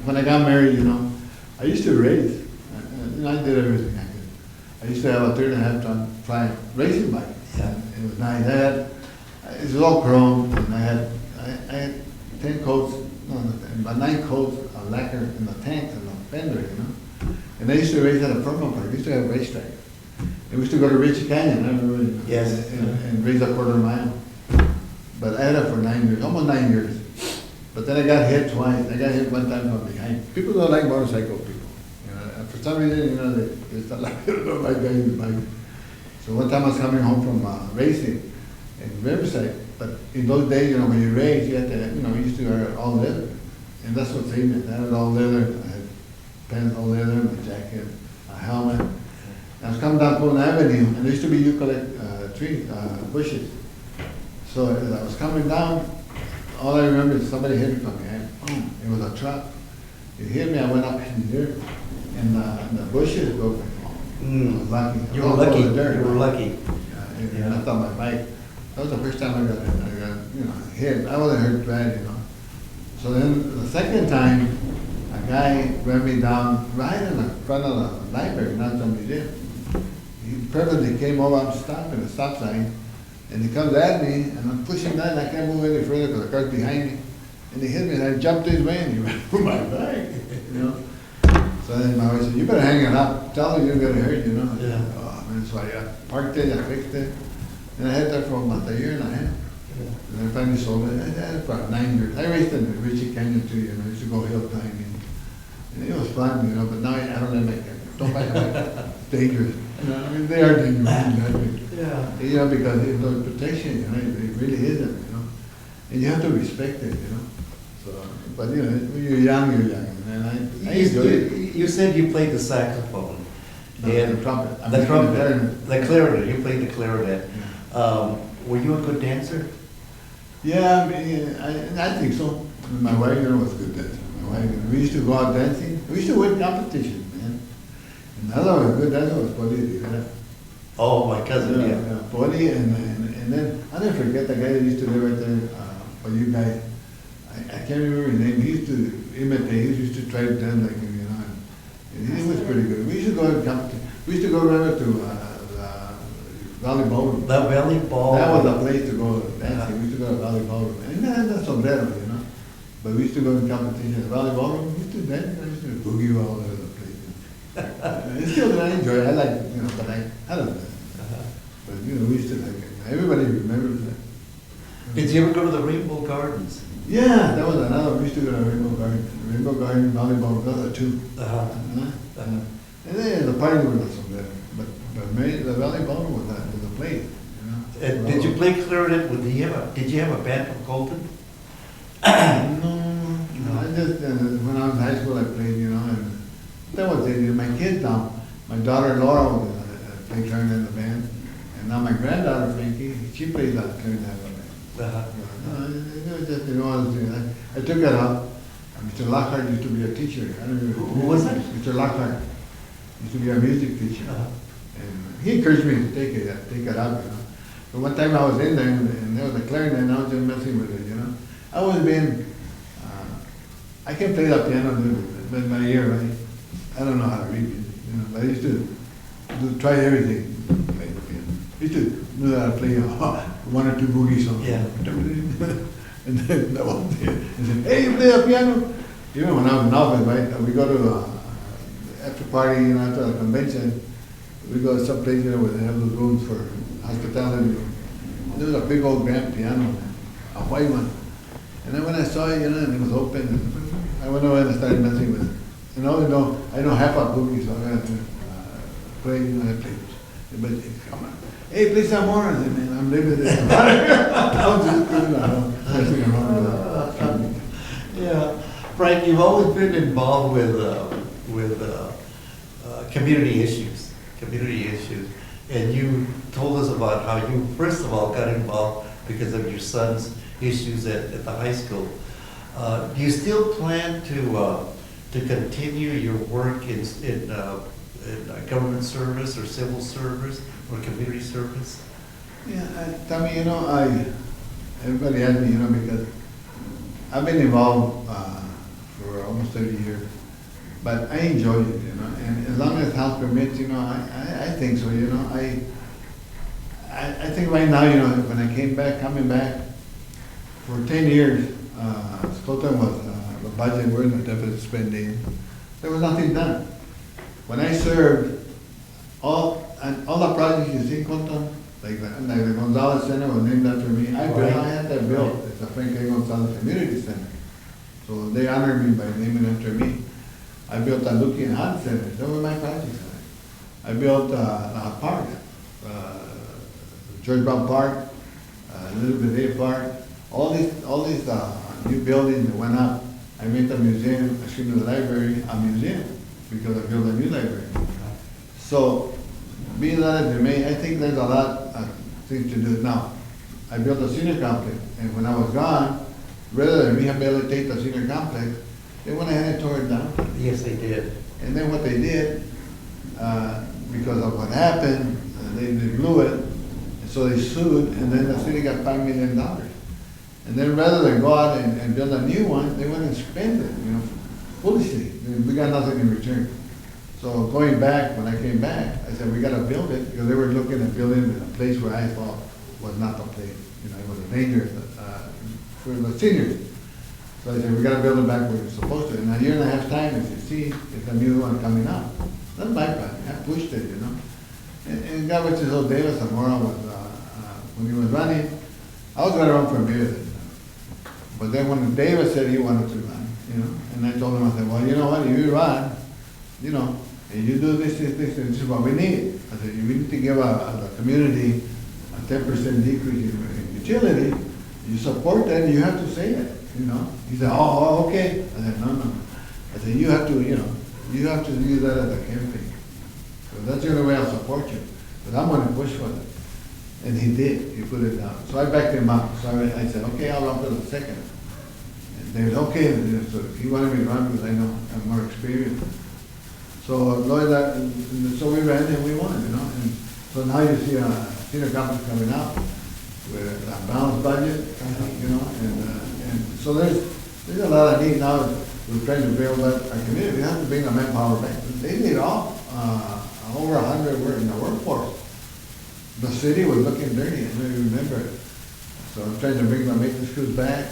Speaker 3: when I got married, you know, I used to race. You know, I did everything I could. I used to have a 3.5-ton flying racing bike.
Speaker 1: Yeah.
Speaker 3: It was nice. It was all chrome, and I had 10 coats, about 9 coats of lacquer in the tanks and the fender, you know. And I used to race at a Perma Park. We used to have a racetrack. And we used to go to Richie Canyon, I remember, you know,
Speaker 1: Yes.
Speaker 3: and race a quarter mile. But I had it for 9 years, almost 9 years. But then I got hit twice. I got hit one time from behind. People don't like motorcycle people. You know, and for some reason, you know, they don't like guys with bikes. So one time I was coming home from racing in Riverside. But in those days, you know, when you race, you had to, you know, we used to wear all leather. And that's what saved me. I had all leather. I had pants all leather, my jacket, a helmet. And I was coming down Fulton Avenue, and there used to be eucalypt trees, bushes. So as I was coming down, all I remember is somebody hit me from behind. Boom. It was a truck. It hit me, I went up in the air, and the bushes broke. I was lucky.
Speaker 1: You were lucky.
Speaker 3: You
Speaker 1: You were lucky.
Speaker 3: And I thought my bike, that was the first time I got you know, hit. I wasn't hurt bad, you know. So then the second time, a guy ran me down right in the front of the library, not somebody did. He purposely came over, I'm stopping, a stop sign, and he comes at me, and I'm pushing that, and I can't move any further because the car's behind me. And he hit me, and I jumped his way, and he ran through my back, you know. So then my wife said, you better hang it up, tell him you're gonna hurt, you know.
Speaker 1: Yeah.
Speaker 3: Oh, man, so I parked it, I fixed it, and I had that for about a year and a half. And I finally sold it. I had it for about 9 years. I raced in the Richie Canyon too, you know. I used to go hill climbing. And it was fun, you know, but now I don't let my don't buy them. It's dangerous. You know, I mean, they are dangerous.
Speaker 1: Yeah.
Speaker 3: You know, because there's no protection, you know, it really isn't, you know. And you have to respect it, you know. So, but you know, when you're young, and I enjoy it.
Speaker 1: You said you played the saxophone.
Speaker 3: The trumpet.
Speaker 1: The trumpet.
Speaker 3: clarinet.
Speaker 1: The clarinet. You played the clarinet. Were you a good dancer?
Speaker 3: Yeah, I mean, I think so. My wife, you know, was a good dancer. My wife, we used to go out dancing. We used to win competitions, man. Another good dancer was Polly Rivera.
Speaker 1: Oh, my cousin, yeah.
Speaker 3: Poli, and then, I never forget the guy that used to live right there, for you guys. I can't remember his name, he used to imitate, he used to try to pretend like him, you know, and he was pretty good. We used to go to competition, we used to go remember to, Valley Ballroom.
Speaker 1: The Valley Ball.
Speaker 3: That was the place to go dancing, we used to go to Valley Ballroom, and that's sombrero, you know. But we used to go to competition at Valley Ballroom, we used to dance, we used to boogie all over the place. It's still that I enjoy it, I like, you know, but I don't know. But, you know, we used to like it, everybody remembers that.
Speaker 1: Did you ever go to the Rainbow Gardens?
Speaker 3: Yeah, that was another, we used to go to Rainbow Garden, volleyball, those are two. And then the party was not so bad, but the Valley Ballroom was a place, you know.
Speaker 1: And did you play clarinet with did you have a band from Colton?
Speaker 3: No, I just, when I was in high school, I played, you know, and that was it. My kids now, my daughter Laura was played clarinet in the band, and now my granddaughter Frankie, she plays that clarinet in the band. It was just, you know, I took it up. Mr. Lockhart used to be a teacher. I don't know
Speaker 1: Who was it?
Speaker 3: Mr. Lockhart used to be a music teacher. And he encouraged me to take it up, you know. But one time I was in there and there was a clarinet and I was just messing with it, you know. I was being, I can play the piano a little bit, but my ear, right? I don't know how to read it, you know, but I used to try everything, play the piano. I used to know how to play one or two boogie songs.
Speaker 1: Yeah.
Speaker 3: And then that was it. And said, hey, you play the piano? Even when I was in office, right, we go to after party, you know, after the convention, we go to some place, you know, where they have those rooms for hospitality. And there was a big old grand piano, a white one. And then when I saw it, you know, and it was open, and I went over and I started messing with it. And I know half a boogie, so I got to play, you know, I played. But come on. Hey, play some more. And then I'm living this. I was just good enough. Messing around with it.
Speaker 1: Yeah. Frank, you've always been involved with community issues, and you told us about how you first of all got involved because of your son's issues at the high school. Do you still plan to continue your work in government service or civil service or community service?
Speaker 3: Yeah, Tommy, you know, everybody asks me, you know, because I've been involved for almost 30 years, but I enjoy it, you know, and as long as health permits, you know, I think so, you know, I think right now, you know, when I coming back, for 10 years, Scotland was, the budget, we're in the deficit spending, there was nothing done. When I served, all the projects you see, Colton, like the Gonzales Center was named after me. I had that built. It's a Frank A. Gonzales Community Center. So they honored me by naming it after me. I built a Lucky and Hunt Center. Those were my projects. I built a park, George Brown Park, Little Bit Park. All these new buildings that went up. I made the library a museum because I built a new library. So, being that as it may, I think there's a lot of things to do now. I built a senior complex, and when I was gone, rather than rehabilitate the senior complex, they went ahead and tore it down.
Speaker 1: Yes, they did.
Speaker 3: And then what they did, because of what happened, they blew it, and so they sued, and then the city got $5 million. And then rather than go out and build a new one, they went and spent it, you know, foolishly. We got nothing in return. So going back, when I came back, I said, we gotta build it, because they were looking at building in a place where I thought was not the place. You know, it was a danger for the seniors. So I said, we gotta build it back where it's supposed to. In a year and a half time, as you see, it's a new one coming up. That's my project, I pushed it, you know. And God rest his soul, David Zamora was, when he was running, I was gonna run for mayor. But then when David said he wanted to run, you know, and I told him, I said, well, you know what, if you run, you know, and you do this, this is what we need. I said, we need to give the community a 10% decrease in utility. You support that, you have to say it, you know. He said, oh, okay. I said, no. I said, you have to, you know, you have to use that as a campaign. So that's the only way I'll support you. But I'm going to push for it. And he did, he put it down. So I backed him up. So I said, okay, I'll run for the second. And they said, okay. So he wanted me to run because I know I'm more experienced. So so we ran and we won, you know. So now you see a senior conference coming up with a balanced budget, you know, and so there's a lot of need now. We're trying to build up our community. We have to bring the manpower back. They need all, over 100 were in the workforce. The city was looking dirty, I know you remember it. So I'm trying to bring the maintenance crews back.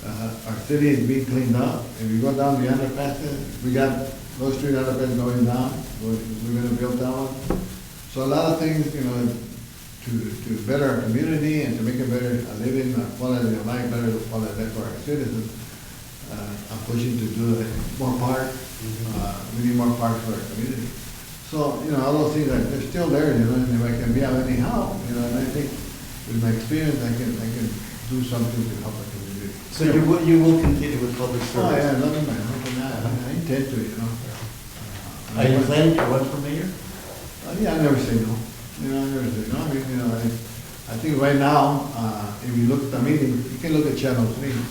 Speaker 3: Our city is being cleaned up. If you go down the underpasses, we got those street underpasses going down. We're gonna build that one. So a lot of things, you know, to better our community and to make it better a living, a quality of life, better quality of life for our citizens. I'm pushing to do more parks. We need more parks for our community. So, you know, all those things, they're still there, you know, and if I can be of any help, you know, and I think with my experience, I can do something to help our community.
Speaker 1: So you will continue with public service?
Speaker 3: Oh, yeah, nothing, man, I intend to, you know.
Speaker 1: Are you planning to run for mayor?
Speaker 3: Yeah, I never say no. You know, I never say no. I mean, you know, I think right now, if you look at the meeting, you can look at Channel 3. You know.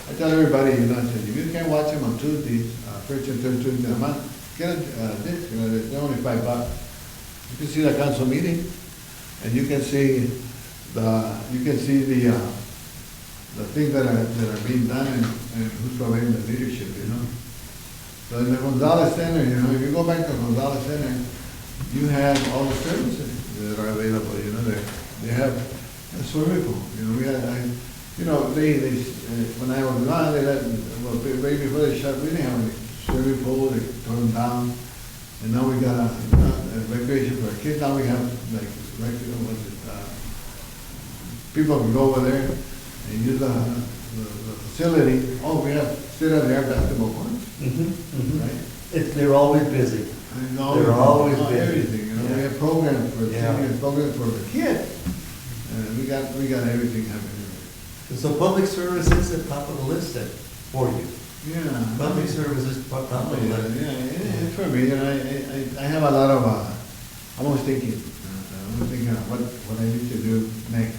Speaker 3: I tell everybody, you know, I said, if you can't watch them on Tuesdays, first and third Tuesday of the month, get this, you know, they're only $5. You can see the council meeting, and you can see the things that are being done and who's providing the leadership, you know. So in the Gonzales Center, you know, if you go back to Gonzales Center, you have all the services that are available, you know, they have a swimming pool, you know, you know, when I was gone, they let, well, right before they shut, we didn't have any swimming pool, they tore them down. And now we got a recreation for our kids, now we have like, people can go over there and use the facility. Oh, we have state-of-the-art basketball courts, right?
Speaker 1: They're always busy. They're always busy.
Speaker 3: Everything, you know, we have programs for seniors, programs for the kids. We got everything happening.
Speaker 1: So public service is at the top of the list then for you?
Speaker 3: Yeah.
Speaker 1: Public service is top of the list.
Speaker 3: Yeah, it's for me, you know, I have a lot of, I'm always thinking of what I need to do next.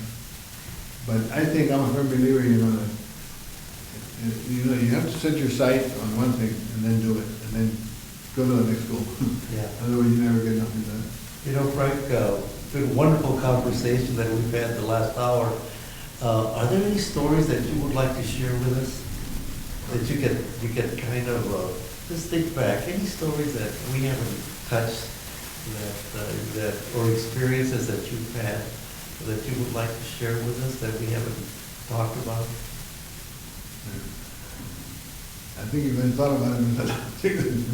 Speaker 3: But I think I'm a firm believer, you know, that, you have to set your sight on one thing and then do it, and then go to the next goal.
Speaker 1: Yeah.
Speaker 3: Otherwise, you never get nothing done.
Speaker 1: You know, Frank, it's been a wonderful conversation that we've had the last hour. Are there any stories that you would like to share with us? That you can kind of, just think back, any stories that we haven't touched, that or experiences that you've had that you would like to share with us that we haven't talked about?
Speaker 3: I think you've been thought about it in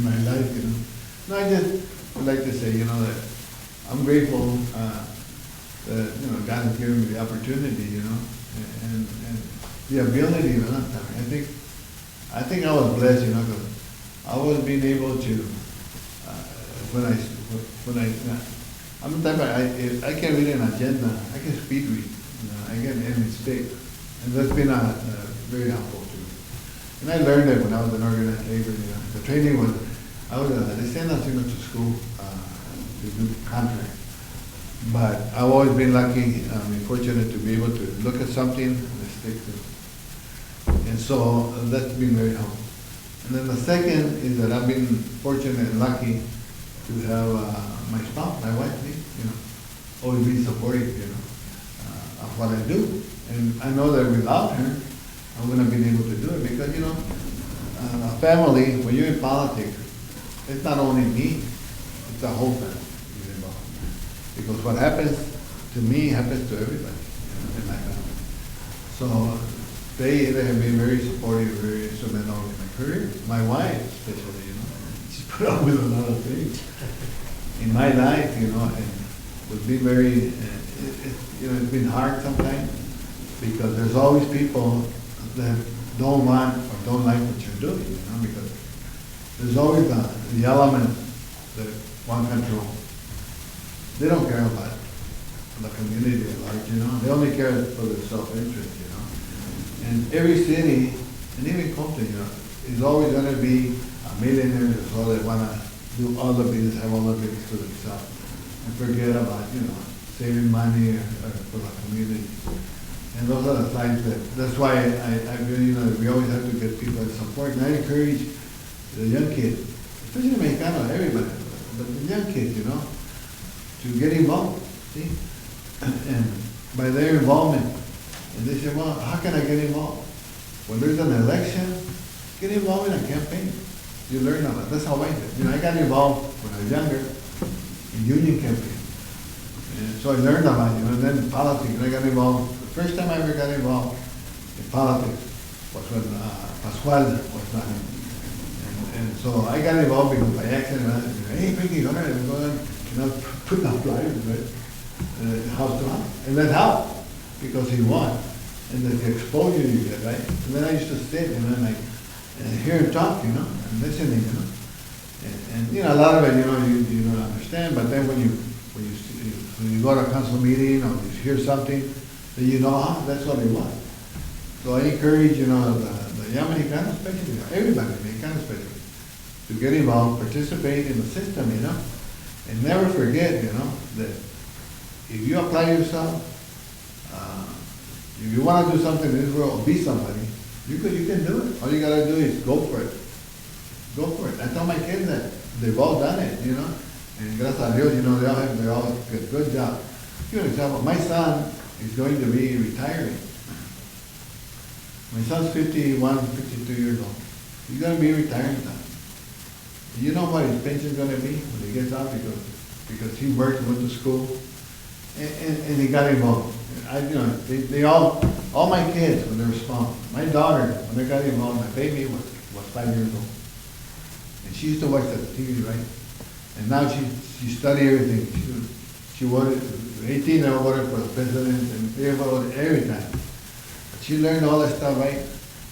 Speaker 3: my life, you know. No, I just would like to say, you know, that I'm grateful that, you know, God has given me the opportunity, you know, and the ability, you know. I think I was blessed, you know, because I was being able to, I'm the type of, I can read an agenda, I can speed read, you know, I get any mistake, and that's been very helpful to me. And I learned it when I was in organized labor, you know. The training was, they sent us to school to do contract. But I've always been lucky, fortunate to be able to look at something and stick to it. And so that's been very helpful. And then the second is that I've been fortunate and lucky to have my spouse, my wife, you know, always be supportive, you know, of what I do. And I know that without her, I wouldn't have been able to do it because, you know, a family, when you're in politics, it's not only me, it's the whole family you're involved. Because what happens to me happens to everybody, you know, in my family. So they have been very supportive, very instrumental in my career. My wife especially, you know, she's put up with a lot of things in my life, you know, and it's been very, you know, it's been hard sometimes because there's always people that don't want or don't like what you're doing, you know, because there's always the element that want control. They don't care about the community at large, you know. They only care for their self-interest, you know. And every city, and even Compton, you know, is always going to be a millionaire or so that want to do all the business, have all the business to themselves, and forget about, you know, saving money for the community. And those are the times that's why I really, you know, we always have to get people to support. And I encourage the young kids, especially Mexicanos, everybody, but the young kids, you know, to get involved, see? And by their involvement, and they say, well, how can I get involved? When there's an election, get involved in a campaign. You learn a lot. That's how I did. You know, I got involved when I was younger in union campaign. And so I learned a lot, you know, and then politics. I got involved. The first time I ever got involved in politics was when Pascual was not in. And so I got involved because by accident, I said, hey, Pinky, go ahead, go ahead, you know, put down flyers, right? House to house. And that helped because he won. And the exposure you get, right? And then I used to sit and then and hear him talk, you know, and listening, you know. And you know, a lot of it, you know, you don't understand, but then when you go to a council meeting or you hear something, then you know, ah, that's what it was. So I encourage, you know, the young Mexicanos, especially, everybody, Mexicanos especially, to get involved, participate in the system, you know, and never forget, you know, that if you apply yourself, if you want to do something in this world, be somebody, you can do it. All you gotta do is go for it. Go for it. I tell my kids that they've all done it, you know, and gracias a Dios, you know, they all get good job. Give you an example. My son is going to be retiring. My son's 51, 52 years old. He's going to be retiring now. You know what his pension's going to be when he gets out because he worked, went to school, and he got involved. You know, they all my kids when they were small. My daughter, when they got involved, my baby was 5 years old, and she used to watch the TV, right? And now she studied everything. She voted 18. I voted for the president, and they voted every time. But she learned all that stuff, right?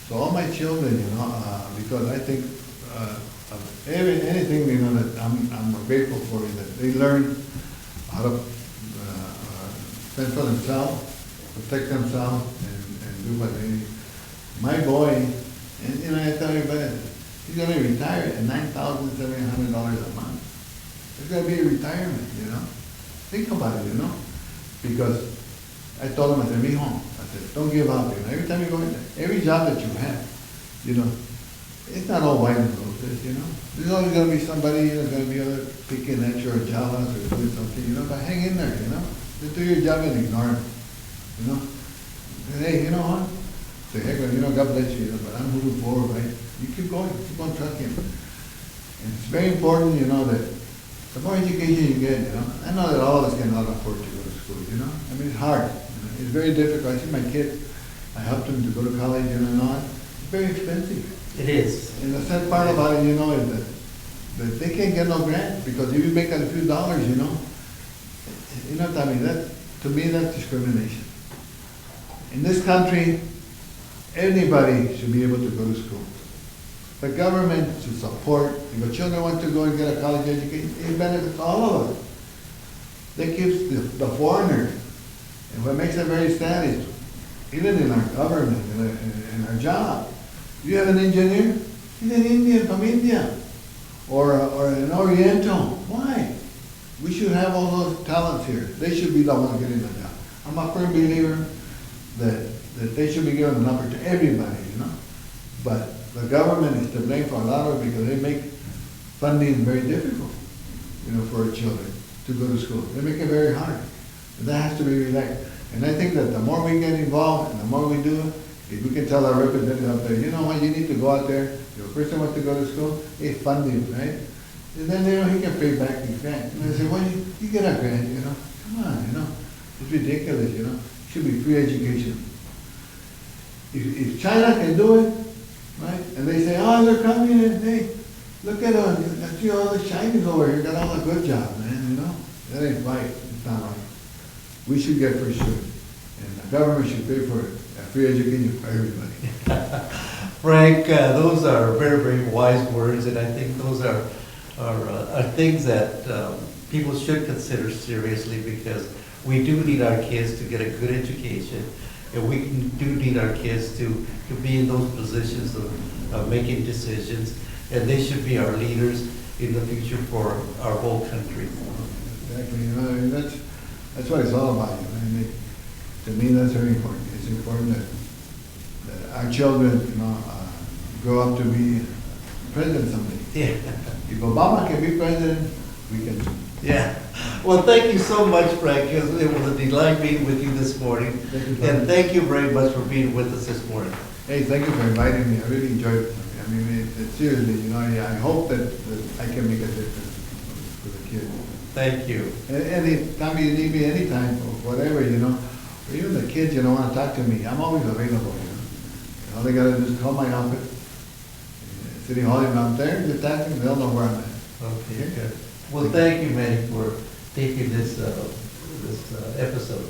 Speaker 3: So all my children, you know, because I think of anything, you know, that I'm grateful for is that they learn how to fend for themselves, protect themselves, and do what they need. My boy, and you know, I tell everybody, he's going to retire at $9,700 a month. It's going to be a retirement, you know. Think about it, you know. Because I told him, I said, be home. I said, don't give up, you know. Every time you go in there, every job that you have, you know, it's not all white and roses, you know. There's always going to be somebody, you know, going to be other picking at you or jealous or doing something, you know, but hang in there, you know. Just do your job and ignore it, you know. And hey, you know what? Say, hey, you know, God bless you, but I'm moving forward, right? You keep going, keep on trucking. And it's very important, you know, that the more education you get, you know, I know that all of us cannot afford to go to school, you know. I mean, it's hard. You know? It's very difficult. I see my kid, I helped him to go to college, you know, and all. It's very expensive.
Speaker 1: It is.
Speaker 3: And the sad part about it, you know, is that they can't get no grant because if you make a few dollars, you know what I mean? That, to me, that's discrimination. In this country, anybody should be able to go to school. The government should support. If your children want to go and get a college education, it benefits all of us. That gives the foreigner. And what makes it very sad is, even in our government, in our job, you have an engineer, he's an Indian from India, or an Oriental. Why? We should have all those talents here. They should be the ones getting the job. I'm a firm believer that they should be given an opportunity, everybody, you know. But the government is to blame for a lot of it because they make funding very difficult, you know, for our children to go to school. They make it very hard. And that has to be relaxed. And I think that the more we get involved and the more we do it, if we can tell our representatives out there, you know what, you need to go out there, your person wants to go to school, it's funding, right? And then, you know, he can pay back his grant. And they say, well, you get a grant, you know. Come on, you know. It's ridiculous, you know. It should be free education. If China can do it, right? And they say, oh, they're coming in, hey, look at them. I see all the Chinese over here, got all the good jobs, man, you know. That ain't right. It's not right. We should get for sure. And the government should pay for it. Free education for everybody.
Speaker 1: Frank, those are very, very wise words, and I think those are things that people should consider seriously because we do need our kids to get a good education, and we do need our kids to be in those positions of making decisions, and they should be our leaders in the future for our whole country.
Speaker 3: Exactly. You know, I mean, that's what it's all about. You know? I mean, to me, that's very important. It's important that our children, you know, grow up to be president someday.
Speaker 1: Yeah.
Speaker 3: If Obama can be president, we can too.
Speaker 1: Yeah. Well, thank you so much, Frank. It was a delight being with you this morning.
Speaker 3: Thank you,
Speaker 1: And
Speaker 3: Frank.
Speaker 1: thank you very much for being with us this morning.
Speaker 3: Hey, thank you for inviting me. I really enjoyed it. I mean, seriously, you know, I hope that I can make a difference for the kids.
Speaker 1: Thank you.
Speaker 3: Anytime you need me, anytime, or whatever, you know, or even the kids, you know, want to talk to me, I'm always available, you know. All they gotta do is call my office, City Hall, and I'm there, just ask them, they'll know where I'm at.
Speaker 1: Okay, good. Well, thank you, Manny, for taking this episode.